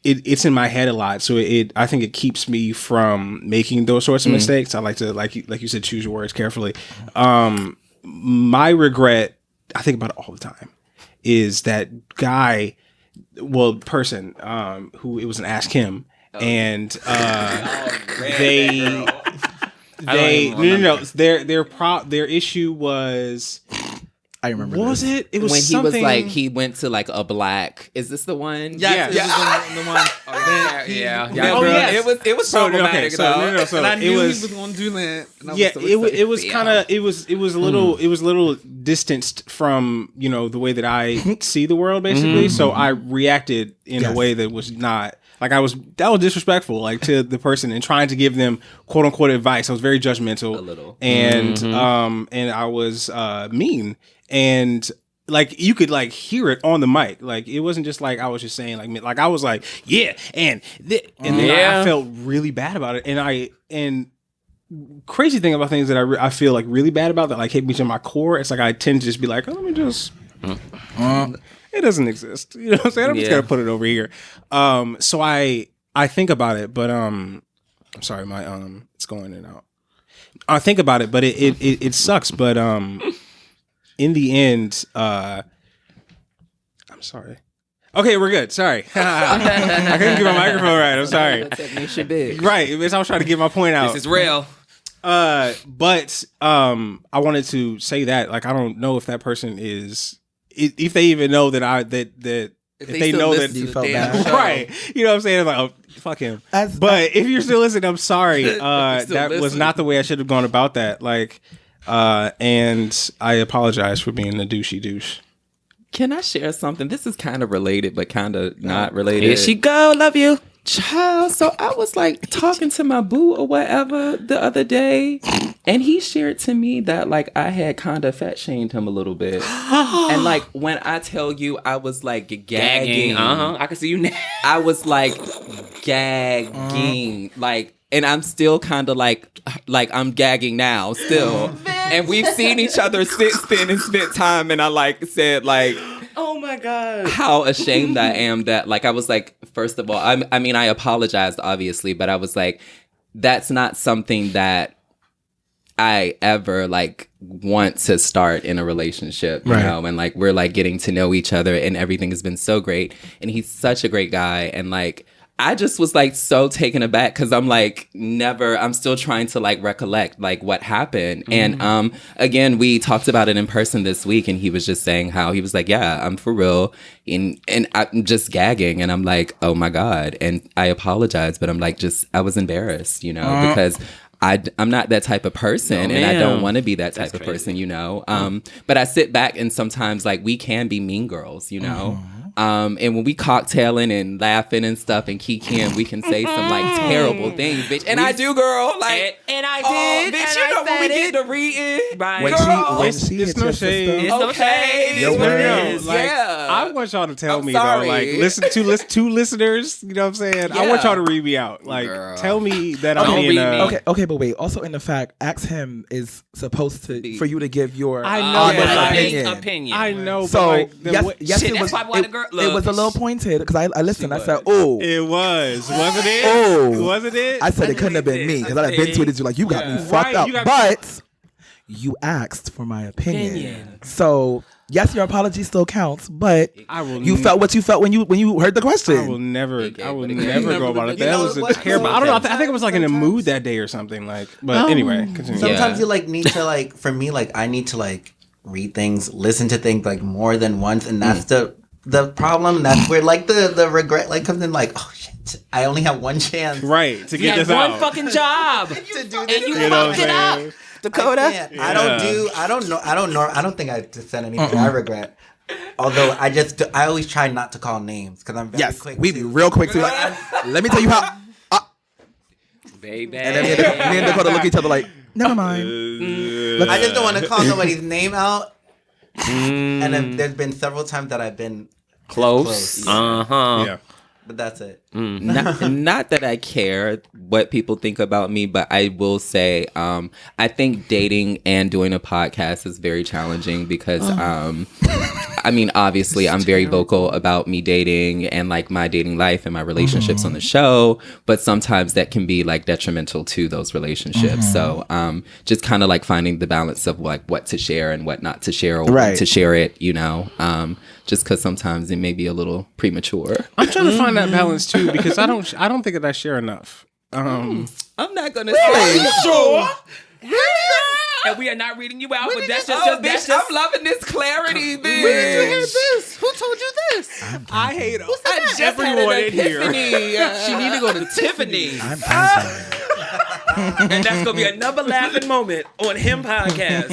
it's in my head a lot, so I think it keeps me from making those sorts of mistakes. I like to, like you said, choose your words carefully. My regret, I think about it all the time, is that person who it was an Ask Him, and their issue was. I remember. What was this. it? It was when something. he was like, he went to like a black. Is this the one? Yeah. Yeah. Oh, yes. It was problematic though. So And I knew it he was. was going to do that. And I Yeah, so it was kind of it was a little distanced from the way that I see the world, basically. So I reacted in a way that was not. Like that was disrespectful, like to the person, and trying to give them quote unquote advice. I was very judgmental, A little. and I was mean, and like you could like hear it on the mic. Like it wasn't just like I was just saying like I was like and then I felt really bad about it, and crazy thing about things that I feel like really bad about that like hit me to my core. It's like I tend to just be like, let me just. It doesn't exist. You know what I'm saying? I'm just gonna put it over here. So I think about it, but I'm sorry, my it's going in and out. I think about it, but it sucks. But in the end, I'm sorry. Okay, we're good. Sorry. I couldn't get my microphone right. I'm sorry. Right. I was trying to get my point out. This is real. But I wanted to say that, like, I don't know if that person is, if they even know that if they know that you felt bad. Right. You know what I'm saying? Like, oh, fuck him. But if you're still listening, I'm sorry. That was not the way I should have gone about that. Like, and I apologize for being a douchey douche. Can I share something? This is kind of related, but kind of not related. Here she go. Love you. Child, so I was like talking to my boo or whatever the other day, and he shared to me that like I had kind of fat shamed him a little bit. And like when I tell you I was like gagging. I can see you now. I was like gagging. Like, and I'm still kind of like I'm gagging now still. And we've seen each other since then and spent time, and I like said like, Oh my God. how ashamed I am that like I was like, first of all, I mean I apologized obviously, but I was like, that's not something that I ever like want to start in a relationship, you know, and like we're like getting to know each other and everything has been so great, and he's such a great guy, and like I just was like so taken aback because I'm like I'm still trying to like recollect like what happened. And again, we talked about it in person this week, and he was just saying how he was like, yeah, I'm for real, and I'm just gagging, and I'm like, oh my God, and I apologize, but I'm like I was embarrassed, you know, because I'm not that type of person, and I don't want to be that type of person, you know. But I sit back and sometimes like we can be mean girls, you know. And when we cocktailing and laughing and stuff and kikiing, we can say some like terrible things, bitch. And I do, girl. Like, and I did. Bitch, and you I know when we said get to reading, Right. When girl. she It's hits no your shade. sister. It's no shade. Okay, It is what it No, is. like, Yeah. I want y'all to tell I'm me sorry. though, like two listeners, you know what I'm saying? I want Yeah. y'all to read me out. Like, Girl. tell me that I'm Don't being read me. Okay, but wait. Also, in the fact, ask him is supposed to for you to give your I know, honest but I- opinion. I know, So but like, yes, Shit, it that's was. why I want a girl- It was a little pointed because I listened. I said, "Oh, it wasn't it? Oh. Wasn't it? I said it couldn't have been me because I'd have been tweeted you like you got me fucked Right, up." you got- But you asked for my opinion, so yes, your apology still counts. But I will you felt what you felt when you heard the I will question. never what it never gave. go about it. You That know was a what? terrible. I don't know. I think it was like in a mood that day or something. Like, but anyway, continue. Sometimes Yeah. you like need to like, for me, like I need to like read things, listen to things like more than once, and that's the problem. That's where like the regret like comes in. Like, oh shit, I only have one chance. Right to You get had this one out. fucking job. To do And this. you You know what fucked it I'm up. saying? Dakota. I don't think I said anything I regret. Although I always try not to call names because I'm very Yes, quick. we be real quick to like. Let me tell you how. Baby. And then me and Dakota look at each other like, never mind. I just don't want to call nobody's name out. And then there's been several times that I've been Close. Uh-huh. Yeah. but that's it. Not that I care what people think about me, but I will say I think dating and doing a podcast is very challenging because I mean, obviously I'm very vocal about me dating and like my dating life and my relationships on the show, but sometimes that can be like detrimental to those relationships. So just kind of like finding the balance of like what to share and what not to share, or when to share it, you know, just because sometimes it may be a little premature. I'm trying to find that balance too because I don't think that I share enough. I'm not gonna say Sure. And we are not reading you out, but that's just, bitch, I'm loving this clarity, bitch. this? Who told you this? I hate I just everyone had in an here. epiphany. she need to go to Tiffany's. I'm sorry. And that's gonna be another laughing moment on him podcast.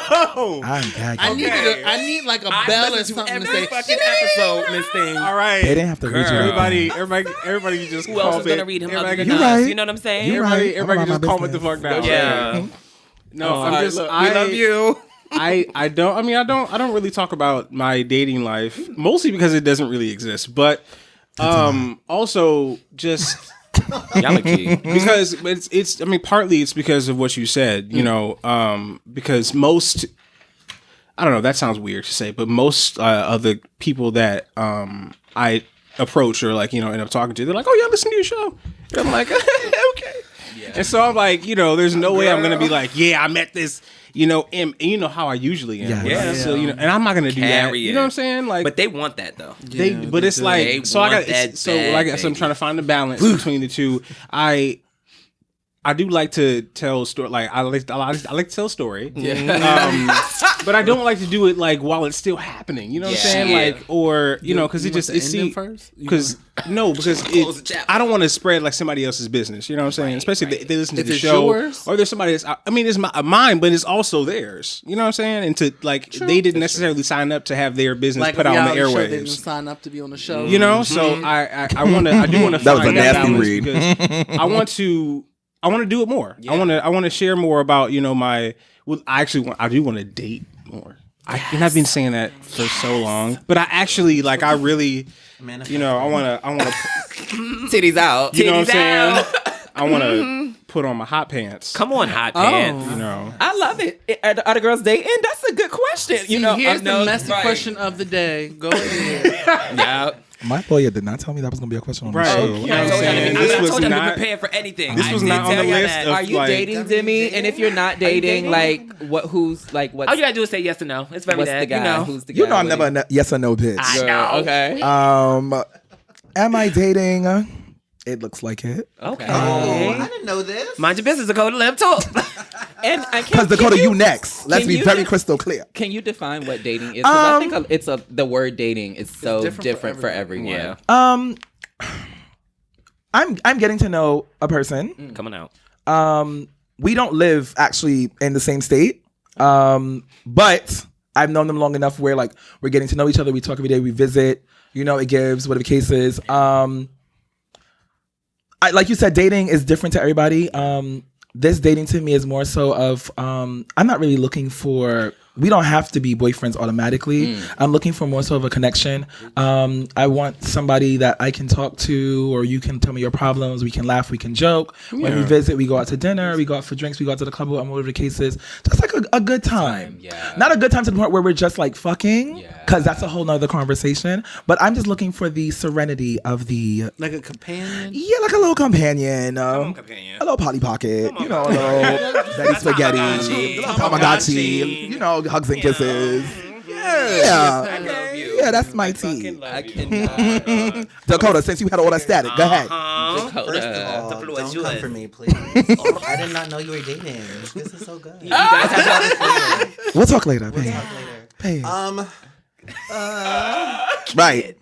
I'm gagging. I need like a bell or something to say. fucking episode, Miss Thing. All right. They didn't have to read you. Everybody just Who else call is gonna it. read him Everybody other can than You us? right. You know what I'm saying? You Everybody, right. everybody I'm can about just my calm it the business. fuck down. Yeah. No, I'm just. We love you. I don't really talk about my dating life, mostly because it doesn't really exist. But also just Y'all are cute. because it's I mean partly it's because of what you said, you know, because most, I don't know, that sounds weird to say, but most of the people that I approach or like, you know, end up talking to, they're like, oh yeah, listen to your show. And I'm like, okay. And so I'm like, there's no way I'm gonna be like, yeah, I met this, and you know how I usually am. Yeah. So and I'm not gonna do that. Carry You it. know what I'm saying? Like, But they want that though. but it's like, They so I want got, that so bad, like, so I'm baby. trying to find the balance between the two. I do like to tell story. Like I like to tell a story. But I don't like to do it like while it's still happening. You know what I'm saying? Yeah. Like, or because it just it seems because I don't want to spread like somebody else's business. You know what I'm saying? Especially if they listen to the show or there's somebody that's. I mean, it's mine, but it's also theirs. You know what I'm saying? And to like they didn't necessarily sign up to have their business put out on the They didn't airwaves. sign up to be on the show. So I do want to. That was a find nasty balance read. because I want to do it more. Yeah. I want to share more about my. Well, I do want to date more. And I've been saying that for so long, but I actually like. I really, I want to. Titties out. You know what I'm saying? I want to put on my hot pants. Come on, hot pants. I love it. Are the girls dating? That's a good question. Here's the messy question of the day. Go ahead. Yeah. My lawyer did not tell me that was going to be a question on the Right. show. You know what I'm saying? I This was told them to not. prepare for anything. This was not on the list of Are you like. dating Demi? And if you're not dating, like what? Who's like what? All you gotta do is say yes or no. It's very What's that. the guy? Who's the guy? You know I'm with never it? a yes or no bitch. I Girl, know. Okay. Am I dating? It looks like it. Okay. Oh, I didn't know this. Mind your business, Dakota. Let him talk. And I Because Dakota, you next. Let's can be you very just- crystal clear. Can you define what dating is? 'Cause I think the word dating is so different for everyone. Yeah. I'm getting to know a person. Coming out. We don't live actually in the same state. But I've known them long enough where like we're getting to know each other. We talk every day. We visit. It gives whatever the case is. Like you said, dating is different to everybody. This dating to me is more so of I'm not really looking for. We don't have to be boyfriends automatically. I'm looking for more so of a connection. I want somebody that I can talk to, or you can tell me your problems. We can laugh, we can joke. When we visit, we go out to dinner, we go out for drinks, we go out to the club, whatever the case is. Just like a good time. Yeah. Not a good time to the point where we're just like fucking, Yeah. because that's a whole nother conversation. But I'm just looking for the serenity of the. Like a companion. Yeah, like a little companion. companion. A little Polly Pocket. A little Betty Spaghetti. Tamagotchi. Tamagotchi. Hugs and kisses. Yeah. Yeah, that's my tea. I cannot. Dakota, since you had all that static, go ahead. Dakota. First of all, The floor is don't come yours. for me, please. I did not know you were dating. This is so good. You guys have We'll talk later. We'll Pay. talk later. Pay. Right.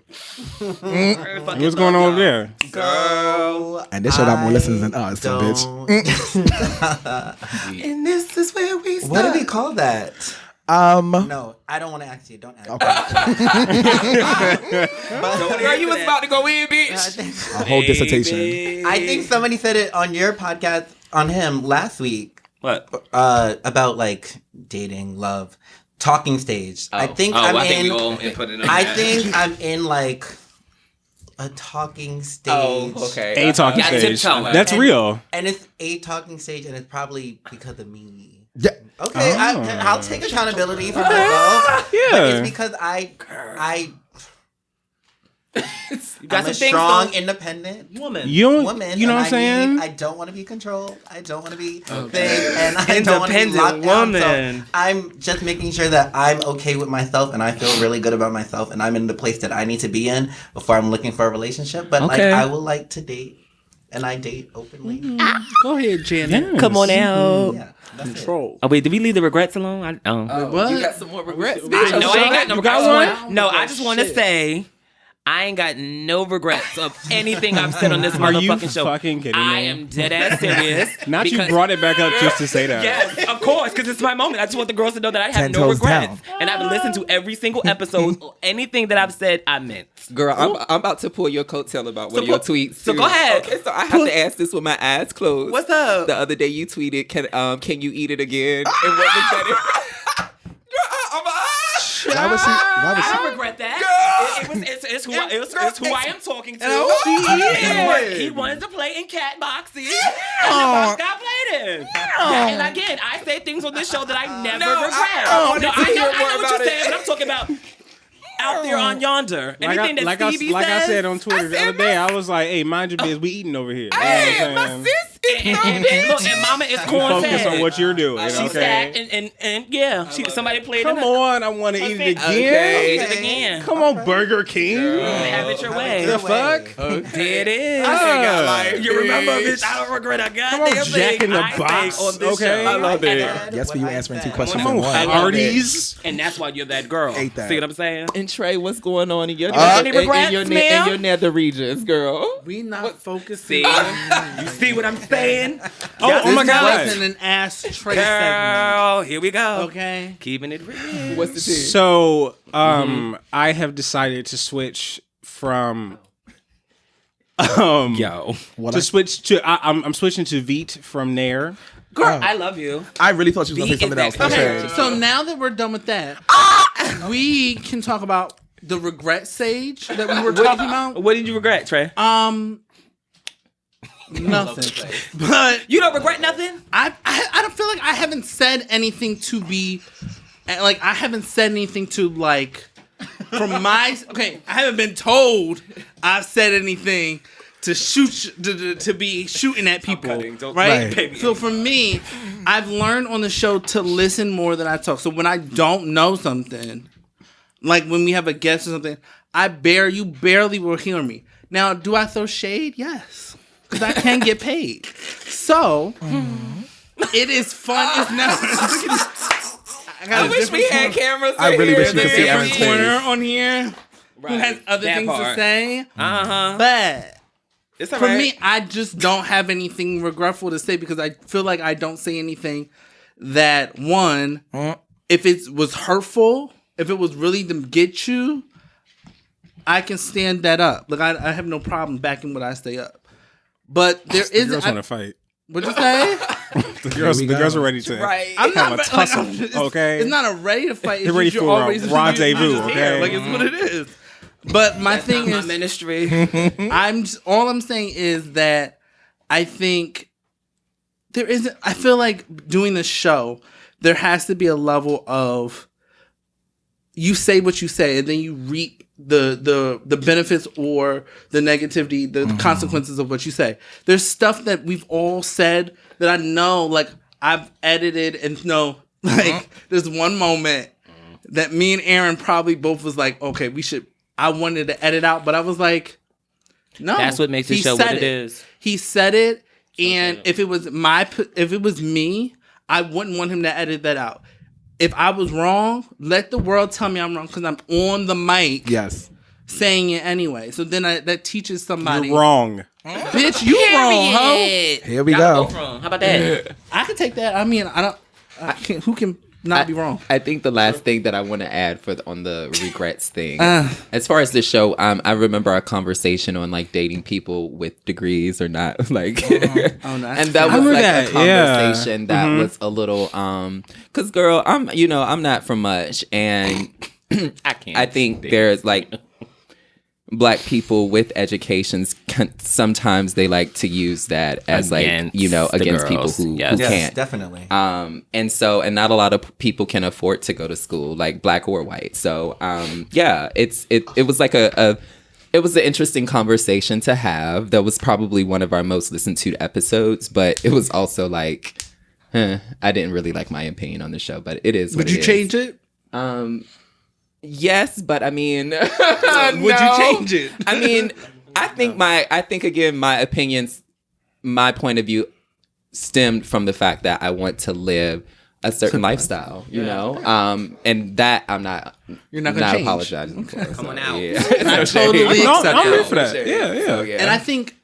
What's going on over there? So And this show got more listeners than us, so bitch. And this is where we start. What do we call that? No, I don't want to ask you. Don't ask. Girl, you was about to go in, bitch. A whole dissertation. I think somebody said it on your podcast on him last week. What? About like dating, love, talking stage. I think I'm I think in. we all input it on I that. think I'm in like a talking stage. Oh, okay. A talking Yeah, stage. tiptoeing. That's real. And it's a talking stage, and it's probably because of me. Yeah. Okay, I'll take accountability for myself. Yeah. But it's because I'm got a some things strong, going- independent Woman. You know woman. what I'm and saying? I don't want to be controlled. I don't want to be thing, and I don't want to be Independent locked down. woman. So I'm just making sure that I'm okay with myself, and I feel really good about myself, and I'm in the place that I need to be in before I'm looking for a relationship. But like, Okay. I will like to date, and I date openly. Go ahead, Janet. Come on out. Yeah, that's it. Control. Oh wait, did we leave the regrets alone? What? You got some more regrets, I bitch. know I ain't got no You got regrets. one? No, I just want to say I ain't got no regrets of anything I've said on this Are you motherfucking show. fucking kidding I me? am dead ass serious. Not you because- brought it back up just to say that. Yes, of course, because it's my moment. I just want the girls to know that I have 10 no toes regrets. down. And I've listened to every single episode. Anything that I've said, I meant. Girl, I'm about to pull your coattail about one of your tweets. So too. go ahead. Okay, so I have to ask this with my eyes closed. What's up? The other day you tweeted, "Can you eat it again?" And what was that? Why was she? I don't regret that. It's who I am talking to. He wanted to play in cat boxing. And the box got played in. And again, I say things on this show that I never regret. I know what you're saying, but I'm talking about out there on yonder. Anything that Stevie says. I said on Twitter the other day, I was like, "Hey, mind your business. We eating over here." You know what I'm saying? Sis is Look, and Mama is corn Focus fed. on what you're doing. She Okay. sat and yeah, somebody played Come it. on, I want to eat it again. Eat it again. Come on, Burger King. Have it your way. The fuck? There it is. You remember, bitch? I don't regret a goddamn thing. Jack in the I Box, say on this okay? show. I love it. Yes, for you answering 2 questions Come in on, one. Hardee's. And that's why you're that girl. Ate that. See what I'm saying? And Trey, what's going on in your Any regrets, in ma'am? your nether regions, girl? We not focusing. See? You see what I'm saying? Oh my God. Wasn't an ass Trey segment. Girl, here we go. Okay. Keeping it real. What's the tea? So, I have decided to switch from Yo. to switch to I'm switching to Veet from Nair. Girl, I love you. I really thought you was going to say something else. Veet is Okay, Okay. so now that we're done with that, we can talk about the regret sage that we were talking about. What did you regret, Trey? Nothing. But You don't regret nothing? I don't feel like I haven't said anything to be like I haven't said anything to like from my okay. I haven't been told I've said anything to shoot to be shooting at people, right? Right. So for me, I've learned on the show to listen more than I talk. So when I don't know something, like when we have a guest or something, you barely will hear me. Now, do I throw shade? Yes, because I can get paid. So it is fun. It's not. I wish we had cameras. I really wish you could see Every Aaron's corner face. on here who has other That things to part. say. Uh-huh. But It's all for right. me, I just don't have anything regretful to say because I feel like I don't say anything that one, if it was hurtful, if it was really to get you, I can stand that up. Like I have no problem backing what I say up. But there The is. girls want to fight. What'd you say? The girls are ready to I'm have not a tussle. it's, Okay, it's not a ready to fight. It's They're ready just for a always rendezvous, you're just here. okay? Like it's what it is. But my thing My is, ministry. all I'm saying is that I think there isn't. I feel like doing the show, there has to be a level of you say what you say, and then you reap the benefits or the negativity, the consequences of what you say. There's stuff that we've all said that I know, like I've edited and know, like there's one moment that me and Aaron probably both was like, okay, we should. I wanted to edit out, but I was like, no. That's what makes the He show said what it is. He said it, and if it was me, I wouldn't want him to edit that out. If I was wrong, let the world tell me I'm wrong because I'm on the mic Yes. saying it anyway. So then that teaches somebody. you're wrong. Bitch, you wrong, ho. Here we Y'all go. both wrong. How about that? I can take that. I mean, who can not be wrong? I think the last thing that I want to add on the regrets thing, as far as the show, I remember our conversation on like dating people with degrees or not, like, Oh, no, and that was remember like that, a conversation that was a little, cause girl, I'm not from much, and I can't. I think there's like Black people with educations sometimes they like to use that as Against against the people girls. who Yes. Yes, can't. definitely. And not a lot of people can afford to go to school, like Black or white. So it was like it was an interesting conversation to have. That was probably one of our most listened to episodes, but it was also like, I didn't really like my opinion on the show, but it is. Would you change it? Yes, but I mean, Would you change it? I mean, I think again, my opinions, my point of view stemmed from the fact that I want to live a certain lifestyle, you know? And that You're not gonna change. apologizing for. Come on out. Yeah. I totally No, accept I'm that. here for that. Sure. Yeah. So, yeah. And I think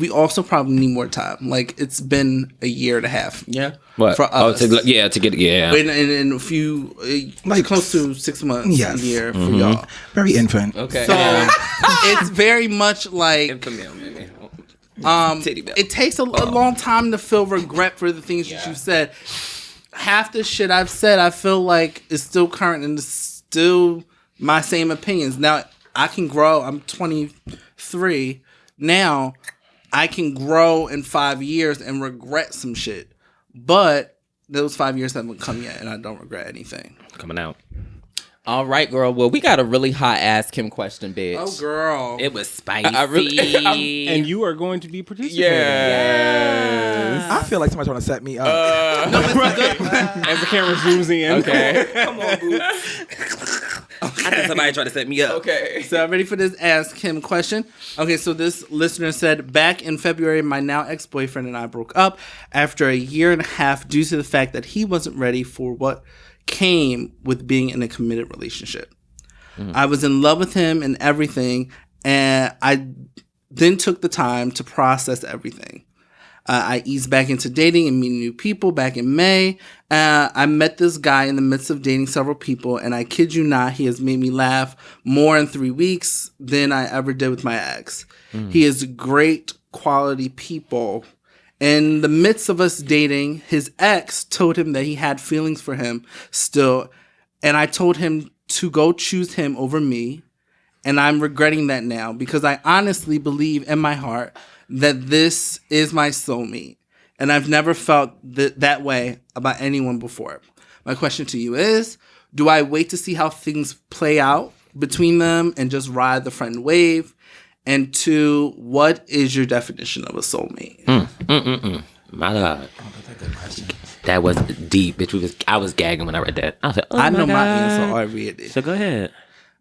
we also probably need more time. Like it's been a year and a half. Yeah. What? For us. to get In a few, like close to 6 months, Yes. a year for y'all. Very infant. Okay. So it's very much like Titty belt. it takes a long time to feel regret for the things that you said. Half the shit I've said, I feel like is still current and it's still my same opinions. Now I can grow. I'm 23 now. I can grow in 5 years and regret some shit, but those 5 years haven't come yet, and I don't regret anything. Coming out. All right, girl. Well, we got a really hot Ask Him question, bitch. Oh, girl. It was spicy. And you are going to be participating. Yes. I feel like somebody's trying to set me up. No, it's good. As the camera zooms in. Okay. Come on, Boots. I think somebody tried to set me up. Okay. So I'm ready for this Ask Him question. Okay, so this listener said, back in February, my now ex-boyfriend and I broke up after a year and a half due to the fact that he wasn't ready for what came with being in a committed relationship. I was in love with him and everything, and I then took the time to process everything. I eased back into dating and meeting new people back in May. I met this guy in the midst of dating several people, and I kid you not, he has made me laugh more in 3 weeks than I ever did with my ex. He is great quality people. In the midst of us dating, his ex told him that he had feelings for him still, and I told him to go choose him over me, and I'm regretting that now because I honestly believe in my heart that this is my soulmate, and I've never felt that way about anyone before. My question to you is, do I wait to see how things play out between them and just ride the friend wave? And two, what is your definition of a soulmate? My God. That's a good question. That was deep, bitch. I was gagging when I read that. I was like, oh I my know God. my answer already. So go ahead.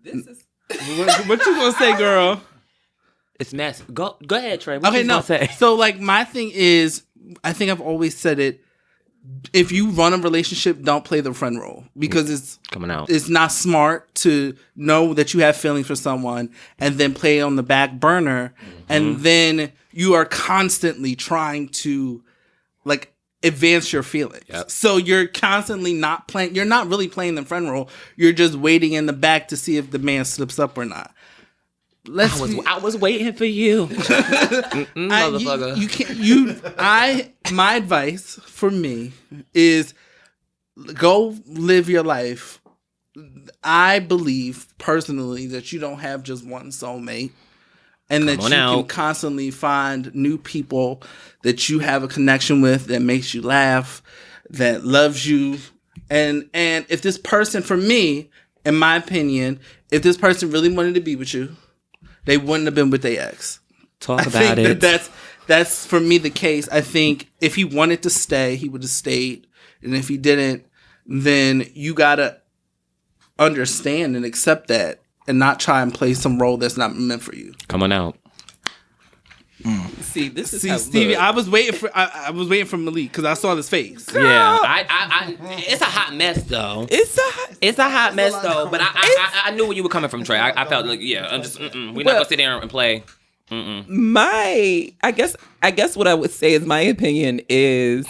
What you gonna say, girl? It's messy. Go ahead, Trey. What Okay, you no. gonna say? So, like, my thing is, I think I've always said it. If you run a relationship, don't play the friend role because it's Coming out. It's not smart to know that you have feelings for someone and then play it on the back burner, and then you are constantly trying to, like, advance your feelings. Yep. So you're constantly not playing. You're not really playing the friend role. You're just waiting in the back to see if the man slips up or not. I was waiting for you. Motherfucker. You can't. My advice for me is go live your life. I believe personally that you don't have just one soulmate, and that you can constantly find new people that you have a connection with, that makes you laugh, that loves you, and if this person, for me, in my opinion, if this person really wanted to be with you, they wouldn't have been with their ex. Talk about it. That's for me the case. I think if he wanted to stay, he would have stayed. And if he didn't, then you gotta understand and accept that and not try and play some role that's not meant for you. Come on out. See, this is See, how, Stevie, look. I was waiting for Malik because I saw his face. Yeah. I it's a hot mess though. It's a hot mess though. But I knew where you were coming from, Trey. I felt like I'm just we're not gonna sit there and play. I guess what I would say is my opinion is,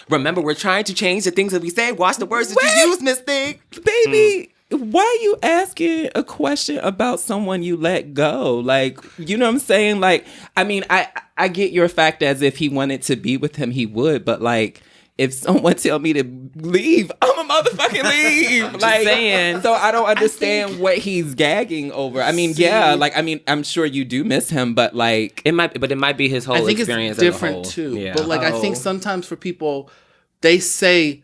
Remember, we're trying to change the things that we say. Watch the words that you use, Miss Thing. baby, why are you asking a question about someone you let go? Like, you know what I'm saying? Like, I mean, I get your fact as if he wanted to be with him, he would, but like, if someone tell me to leave, I'm a motherfucking leave. Like, saying. So I don't understand what he's gagging over. I mean, yeah, like, I mean, I'm sure you do miss him, but like, It might be his whole I think experience. it's different as a whole. too. Yeah. But like, I think sometimes for people, they say,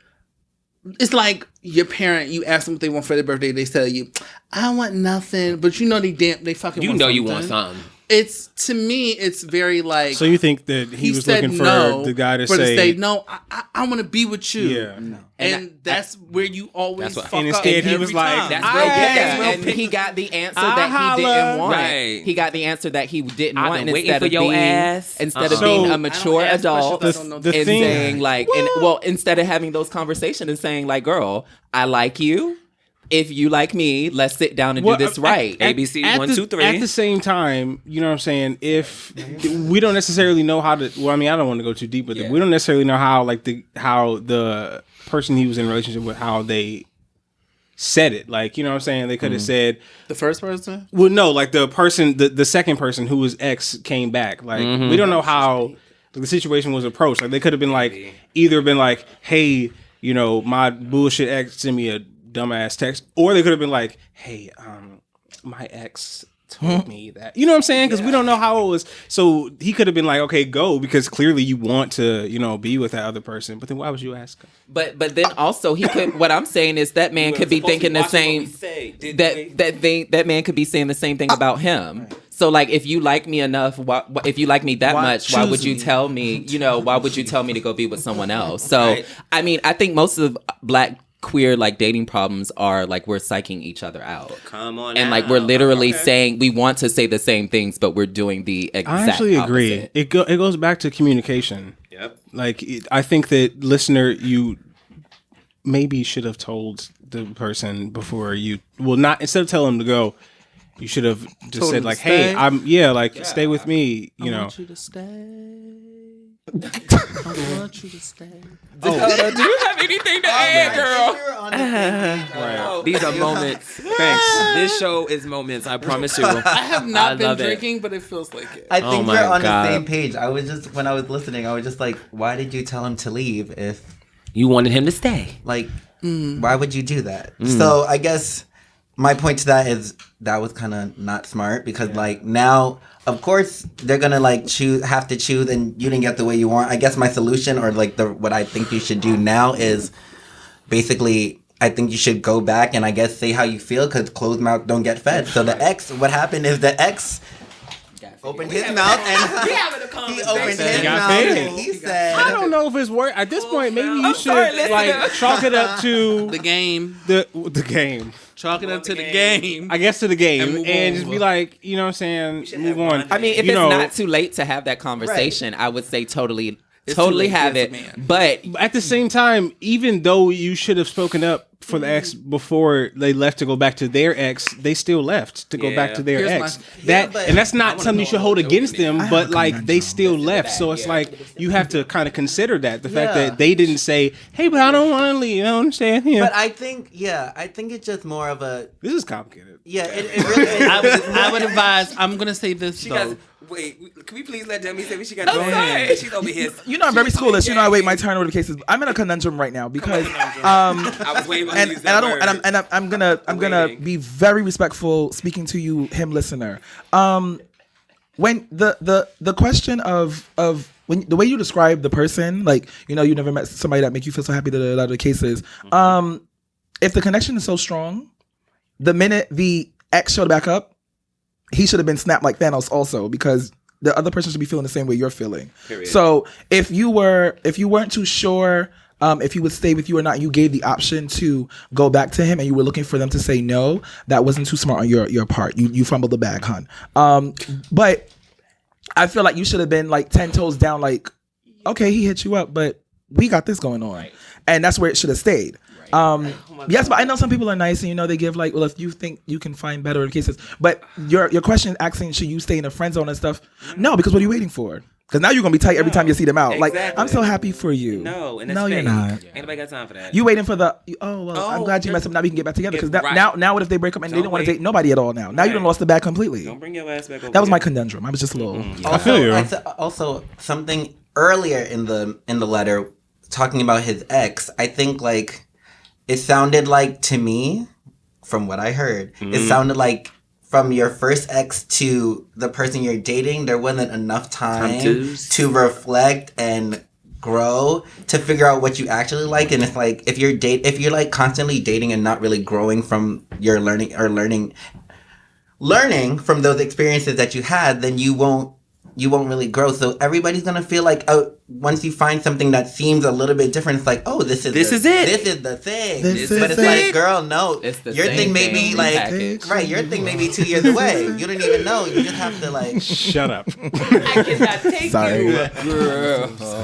it's like your parent, you ask them what they want for their birthday, they tell you, I want nothing, but you know they fucking you want know something. you want something. It's, to me, it's very like, So you think that he was said looking for no, the guy to for say, no, I want to be with you. Yeah. And, And that's where you always that's what- fuck and up. instead he every was like, time. That's I real get that's that. real And he got the answer I that he holla. didn't want. Right. He got the answer that he didn't I've want been waiting instead for of your being ass. instead of So- being a I mature ask adult questions I don't know the and thing- saying like, instead of having those conversations and saying like, girl, I like you. If you like me, let's sit down and Well, do this right. ABC, at 1, the- 2, 3. At the same time, you know what I'm saying? If we don't necessarily know how to, well, I mean, I don't want to go too deep with it. We don't necessarily know how the person he was in a relationship with, how they said it. Like, you know what I'm saying? They could have said, The first person? well, no, like the person, the second person who was ex came back. Like, we don't know how the situation was approached. Like, they could have been like, either been like, hey, you know, my bullshit ex sent me a dumbass text, or they could have been like, hey, my ex told me that. You know what I'm saying? Because we don't know how it was. So he could have been like, okay, go, because clearly you want to, be with that other person. But then why would you ask him? But then also he could. What I'm saying is that man could be thinking the same. That man could be saying the same thing about him. So like, if you like me enough, if you like me that much, why would you tell me? Why would you tell me to go be with someone else? So I mean, I think most of Black queer like dating problems are like we're psyching each other out. Come on, and now. like we're literally saying we want to say the same things, but we're doing the exact I actually agree. opposite. It goes back to communication. Yep. Like I think that listener, you maybe should have told the person before you. Well, not instead of telling them to go. You should have just Told said him to like, stay. "Hey, stay with me." I want you to stay. I want you to stay. Dakota, do you have anything to add, girl? Right. These are moments. Thanks. This show is moments. I promise you. I have not been love it. drinking, but it feels like it. I think my we're on God. the same page. I was just when I was listening, I was just like, why did you tell him to leave if You wanted him to stay. like why would you do that? So I guess my point to that is that was kind of not smart because like now of course they're gonna like have to choose and you didn't get the way you want. I guess my solution or like what I think you should do now is basically I think you should go back and I guess say how you feel because closed mouth don't get fed. So the ex, what happened is the ex opened his mouth and he opened his got mouth faded. and he said, I don't know if it's work at this point. Maybe you should sorry, like chalk it up to The game. the game. Chalk it up to the game. I guess to the game And and, move just on. be like, you know what I'm saying? Move on. I mean, if You it's know, not too late to have that conversation, I would say totally It's too late to have be it. a man. But at the same time, even though you should have spoken up for the ex before they left to go back to their ex, they still left to go back to their Here's ex. my- And that's not something you should hold against them, have but a like they conundrum. still left. So it's like you have to kind of consider that the fact Yeah. that they didn't say, "Hey, but I don't want to leave." I don't understand. Yeah, but I think it's just more of a this is complicated. it really is. I would advise. I'm gonna say this though. Wait, can we please let Demi say what she got to sorry. say? She's over here. I'm very schoolish. I wait my turn over the cases. I'm in a conundrum right now because I was waiting for you to use and that I don't word. and I'm gonna Waiting. be very respectful speaking to you, him listener. When the question of when the way you describe the person, like you never met somebody that make you feel so happy that a lot of the cases. If the connection is so strong, the minute the ex showed back up, he should have been snapped like Thanos also because the other person should be feeling the same way you're feeling. Period. So if you weren't too sure if he would stay with you or not, you gave the option to go back to him and you were looking for them to say no, that wasn't too smart on your part. You fumbled the bag, hon. But I feel like you should have been like 10 toes down, like, okay, he hit you up, but we got this going on. Right. And that's where it should have stayed. Yes, but I know some people are nice and they give like, well, if you think you can find better cases. But your question is asking, should you stay in a friend zone and stuff? No, because what are you waiting for? Because now you're gonna be tight every time you see them out. Exactly. Like, I'm so happy for you. No, and that's no, you're fake. not. Ain't nobody got time for that. You waiting for the? I'm glad you messed up. Now we can get back together. Because now, what if they break up and they don't want to date nobody at all? Now you done lost the bag completely. Don't bring your ass back over. That was my here. conundrum. I was just a little. I feel you. Also, something earlier in the letter talking about his ex. I think like it sounded like to me, from what I heard, it sounded like from your first ex to the person you're dating, there wasn't enough time to reflect and grow to figure out what you actually like. And it's like if you're like constantly dating and not really growing from your learning from those experiences that you had, then you won't really grow. So everybody's gonna feel like, oh, once you find something that seems a little bit different, it's like, oh, this is it. This is the thing. But it's like, girl, no. Your thing may be like, package. right, your thing may be 2 years away. You didn't even know. You just have to like. Shut up. I cannot take Sorry. you.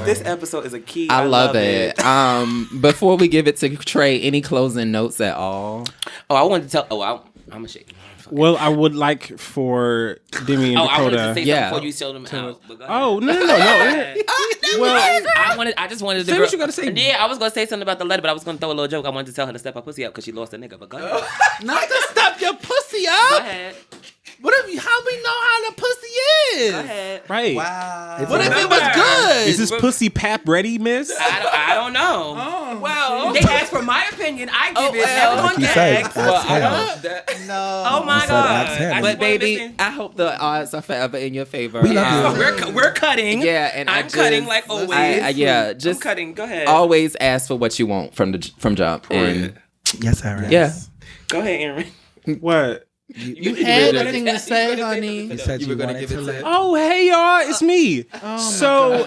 This episode is a key. I love it. Before we give it to Trey, any closing notes at all? Oh, I wanted to tell. Oh, I'm a shake. Well, I would like for Demi and Oh, I wanted to Dakota. say Yeah. something before you showed them out. But go ahead. Oh no. Well, I just wanted to. Say what you gotta say. Yeah, I was gonna say something about the letter, but I was gonna throw a little joke. I wanted to tell her to step her pussy up because she lost a nigga. But go ahead. Not to stop your pussy Go up. ahead. What if how we know how the pussy is. Go ahead. Right. Wow. What if it was good? Is this pussy pap ready, miss? I don't know. Well, they asked for my opinion. I give it. Everyone Like you can said, ask. ask him. No. Oh my said ask him. god! But baby, I hope the odds are forever in your favor. We love you. We're cutting. Yeah, and I'm I cutting just- like always. yeah, I'm just cutting. Go ahead. always ask for what you want from jump. And Yes, Aaron. yeah, Go ahead, Aaron. What? You had nothing to say, honey. You said you were gonna wanted give to it live. to- Oh, hey y'all, it's me.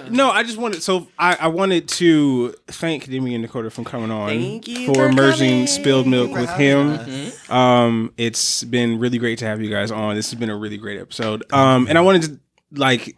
No, I just wanted. So I wanted to thank Demi and Dakota for coming on. Thank you for for merging coming. spilled milk with him. us. It's been really great to have you guys on. This has been a really great episode. And I wanted to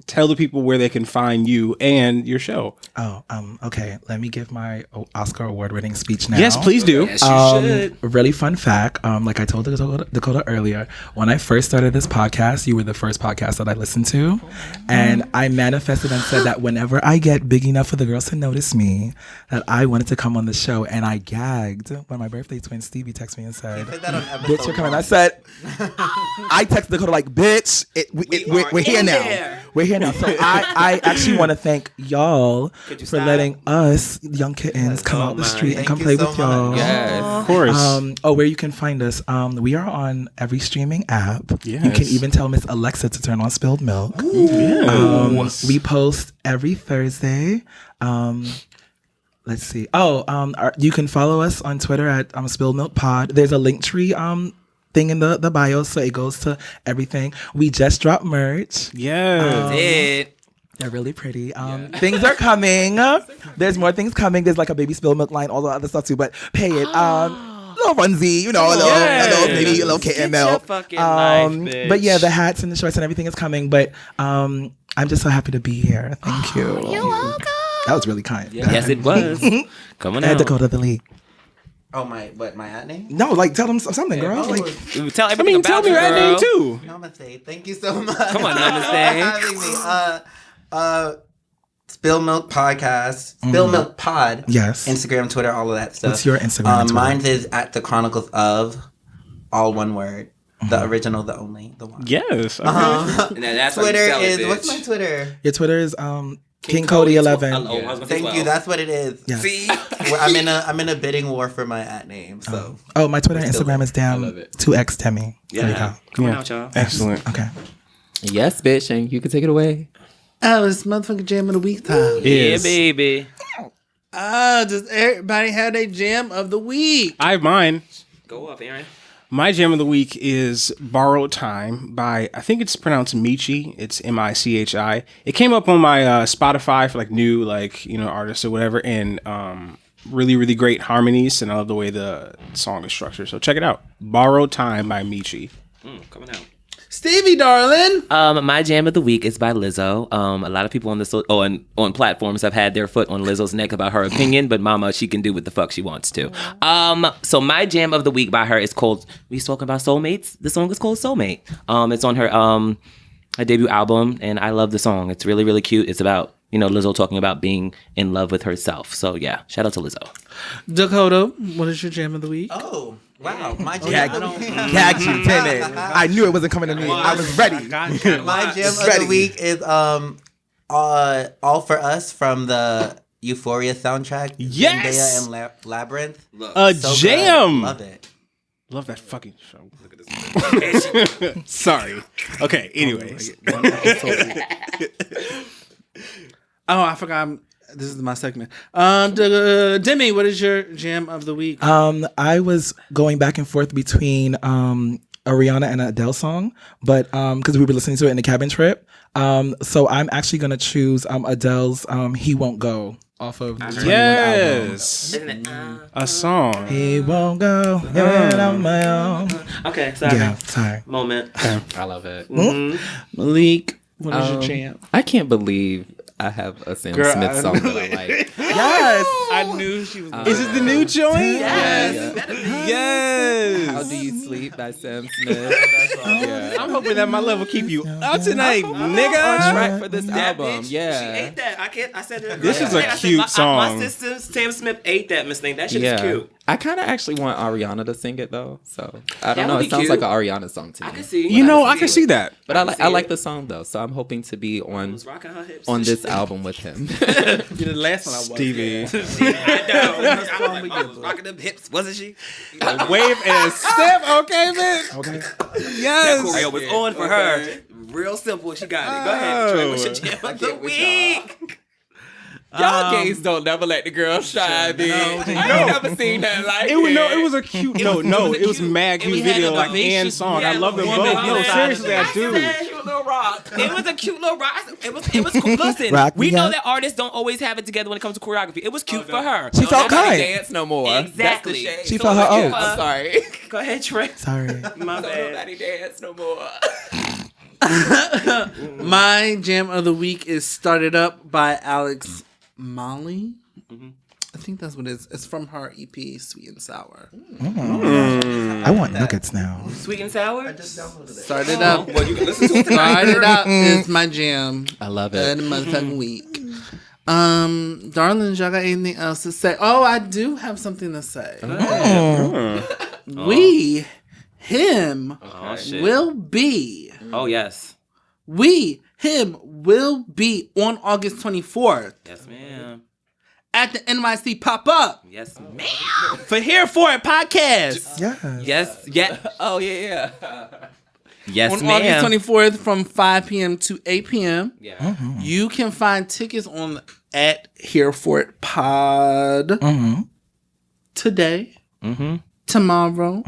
tell the people where they can find you and your show. Oh, okay. Let me give my Oscar award-winning speech now. Yes, please do. Yes, you should. Really fun fact. Like I told Dakota earlier, when I first started this podcast, you were the first podcast that I listened to, and I manifested and said that whenever I get big enough for the girls to notice me, that I wanted to come on the show, and I gagged when my birthday twin Stevie texted me and said, Said that on "Bitch, episode you're coming." one. I said, I texted Dakota like, "Bitch, we're here in now. there. We're here now." So I actually want to thank y'all Could you for stop? letting us young kittens come Oh out the my. street and Thank come you play so with y'all. much. yes. Of course. Where you can find us. We are on every streaming app. You can Yes. even tell Miss Alexa to turn on Spilled Milk. We post every Thursday. Let's see. You can follow us on Twitter at Spilled Milk Pod. There's a link tree thing in the bio, so it goes to everything. We just dropped merch. Yeah. Did. They're really pretty. Things are coming. There's more things coming. There's like a baby spilled milk line, all the other stuff too. But pay it. Little onesie, a little kitten Get your milk. fucking life, bitch. But yeah, the hats and the shorts and everything is coming. But I'm just so happy to be here. Thank you. You're welcome. That was really kind. Yes, it was. Come on And out. Dakota the lead. Oh, my ad name? No, like tell them something, girl. Oh, Like Tell everything Tell about me you, your name girl. too. Namaste. Thank you so much. Come on, namaste. for having me. Spill Milk Podcast, Spill Milk Pod. Yes. Instagram, Twitter, all of that stuff. What's your Instagram and Twitter? Mine is at the Chronicles of, all one word. The original, the only, the one. Yes. Okay. Now, that's Twitter how you sell it, is, bitch. what's my Twitter? your Twitter is King Cody 11. Oh, I was gonna say Thank 12. you. That's what it is. Yeah. See? I'm in a bidding war for my at name. So Oh, my Twitter and still Instagram is down love it. 2x Demi. There you go. Come on out, y'all. Excellent. Okay. Yes, bitch, and you can take it away. Oh, it's motherfucking jam of the week time. Yeah, Yes. baby. Does everybody have their jam of the week? I have mine. Go up, Aaron. My gem of the week is Borrowed Time by, I think it's pronounced Michi. It's Michi. It came up on my Spotify for new artists or whatever, and really, really great harmonies, and I love the way the song is structured. So check it out. Borrowed Time by Michi. Coming out. Stevie, darling. My jam of the week is by Lizzo. A lot of people on platforms have had their foot on Lizzo's neck about her opinion, but mama, she can do what the fuck she wants to. So my jam of the week by her is called, we talking about soulmates? The song is called Soulmate. It's on her debut album, and I love the song. It's really, really cute. It's about, Lizzo talking about being in love with herself. So yeah, shout out to Lizzo. Dakota, what is your jam of the week? Oh, wow. My jam. Gag you, damn it. I knew it wasn't coming to me. I was ready. My jam of the week is All For Us from the Euphoria soundtrack. Yes! Zendaya and Labyrinth. A So good. jam! Love it. Love that fucking show. Look at this. Sorry. Okay, anyways. Oh, I forgot. This is my segment. Demi, what is your jam of the week? I was going back and forth between a Rihanna and an Adele song, but because we were listening to it in the cabin trip, so I'm actually gonna choose Adele's "He Won't Go" off of the 21 album. Yes. A song. He won't go on my own. Okay, sorry. Yeah, sorry. Moment. I love it. Malik, what is your jam? I can't believe I have a Sam Girl, Smith I song know that I like. Yes. I knew she was. Is it the new joint? Yes. Yes. How Do You Sleep by Sam Smith. Yeah. I'm hoping that my level keep you up tonight, On nigga. track for this album. Bitch, Yeah. She ate that. I said it. This is a I said, cute my song. sister Sam Smith ate that, Miss Thing. That shit Yeah. is cute. I kind of actually want Ariana to sing it though. So I That don't know. would It be sounds cute. like an Ariana song to me. I can see. You know, I can see that. But I see like it. the song though. So I'm hoping to be on Was rocking her hips. this album with him. You're the last one I watched. Stevie. I was rocking them hips, wasn't she? Wave and step, okay, bitch. Okay. Yes. Choreo was on for her. Real simple. She got it. Go ahead, Trey. What's your jam of the week? Y'all gays don't never let the girls shine, bitch. I ain't never seen that like It was a cute. It was mad and we cute had video, a like vivacious- and song. we I had love a them woman both. on No, the side seriously, of I do. Cute little rock. It was a cute little rock. It was cool. Listen, Rock we me know out. that artists don't always have it together when it comes to choreography. It was cute for her. She felt Nobody kind. dance no more. Exactly. That's the shade. She felt her oats. I'm sorry. Go ahead, Trey. Sorry. My bad. Nobody dance no more. My jam of the week is Started Up by Alex Molly. I think that's what it is. It's from her EP, Sweet and Sour. I want nuggets now. Sweet and sour. Started Up. Well, you can listen to it tonight. Started Up is my jam I love of it. the motherfucking week. Darlings, y'all got anything else to say? Oh, I do have something to say. We, him, Oh shit. will be. Oh yes. We, him, will be on August 24th Yes, ma'am. at the NYC Pop Up Yes, ma'am. for Here For It podcast. Yes. Yes. Yeah. Oh yeah. Yes, On ma'am. August 24th from 5 p.m. to 8 p.m. Yeah. You can find tickets on at Here For It Pod today, tomorrow,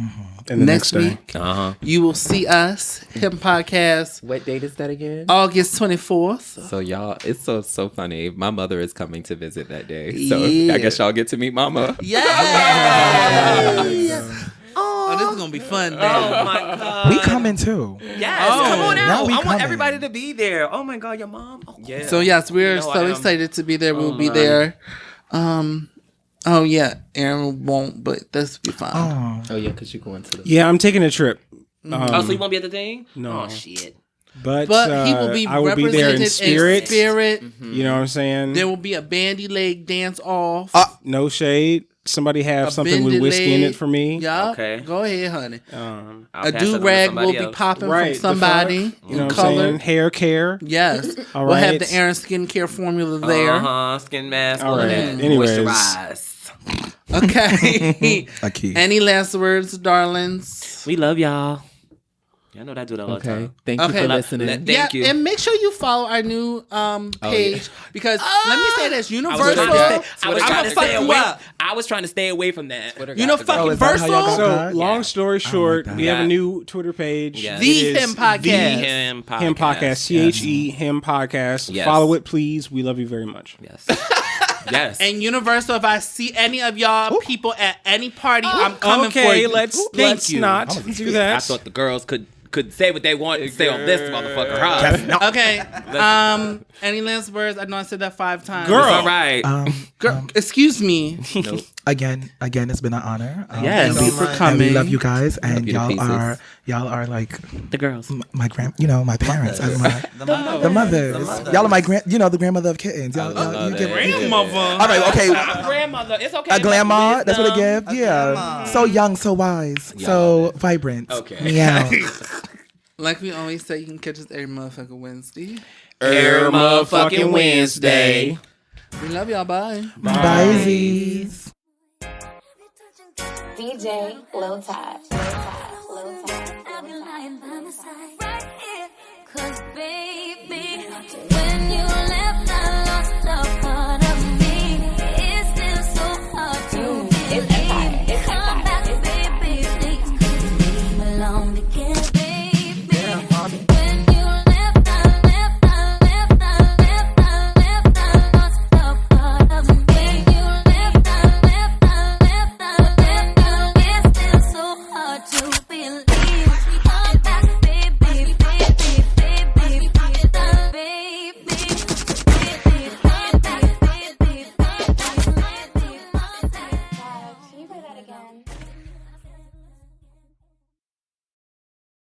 And the next day. week. Uh-huh. You will see us, Him Podcast, What date is that again? August 24th. So y'all, it's so funny. My mother is coming to visit that day, so Yeah. I guess y'all get to meet Mama. Yeah. Oh, this is gonna be fun. Oh Then. my god. We coming too. Yes. Oh, come on now out. we I want coming. everybody to be there. Oh my god, your mom. Oh, yeah. So yes, we're You know I so am. excited to be there. We'll be my. there. Oh yeah, Aaron won't, but this will be fine. Oh. Oh yeah, because you're going to the. Yeah, I'm taking a trip. Oh, so you won't be at the thing? No. Oh shit. But But he will be I will be represented there in spirit. You know what I'm saying? There will be a bandy leg dance off. No shade. Somebody have something with bended whiskey in leg. it for me. Yup. Okay. Go ahead, honey. I'll A pass it on to do rag somebody will be else. popping Right. from somebody You know in what I'm color. saying? Hair care. Yes. All We'll have right. the Aaron skincare formula there. Uh-huh. Skin mask. All All right. that. Anyways. Moisturize. Okay. A key. Any last words, darlings? We love y'all. Y'all know that I do that all the Okay. time. Thank you Okay. for Let- listening. Thank you. And make sure you follow our new page because let me say this: I was Universal. trying to stay, I was I'ma trying to fuck stay you away. up. I was trying to stay away from that. You know, Oh, fucking is that how y'all Versal. got So, that? long story short, that. we have Yeah. a new Twitter page. Yeah. The It is Him Podcast. The Him Podcast. Him Podcast. CHE Him Podcast. Yes. Follow it, please. We love you very much. Yes. Yes. And Universal, if I see any of y'all people at any party, I'm coming for Okay, you. let's you. not do that. I thought the girls could say what they want and say on this motherfucker. Huh? Okay. Any last words? I know I said that 5 times. Girl. All right. Girl, excuse me. Again, it's been an honor. Yes. Thank you for And coming. we love you guys, and you to y'all are like the girls. my my parents, and the mothers. Y'all are my the grandmother of kittens. Y'all, you give Grandmother. All right, okay. Grandmother. It's okay. A grandma, that's what it Wisdom. gives. Yeah, so young, so wise, so vibrant. Okay. Meow. Like we always say, you can catch us every motherfucking Wednesday. Every motherfucking Wednesday. We love y'all. Bye. Bye. DJ Low Tide. Low Tide. Cause baby, when you left, I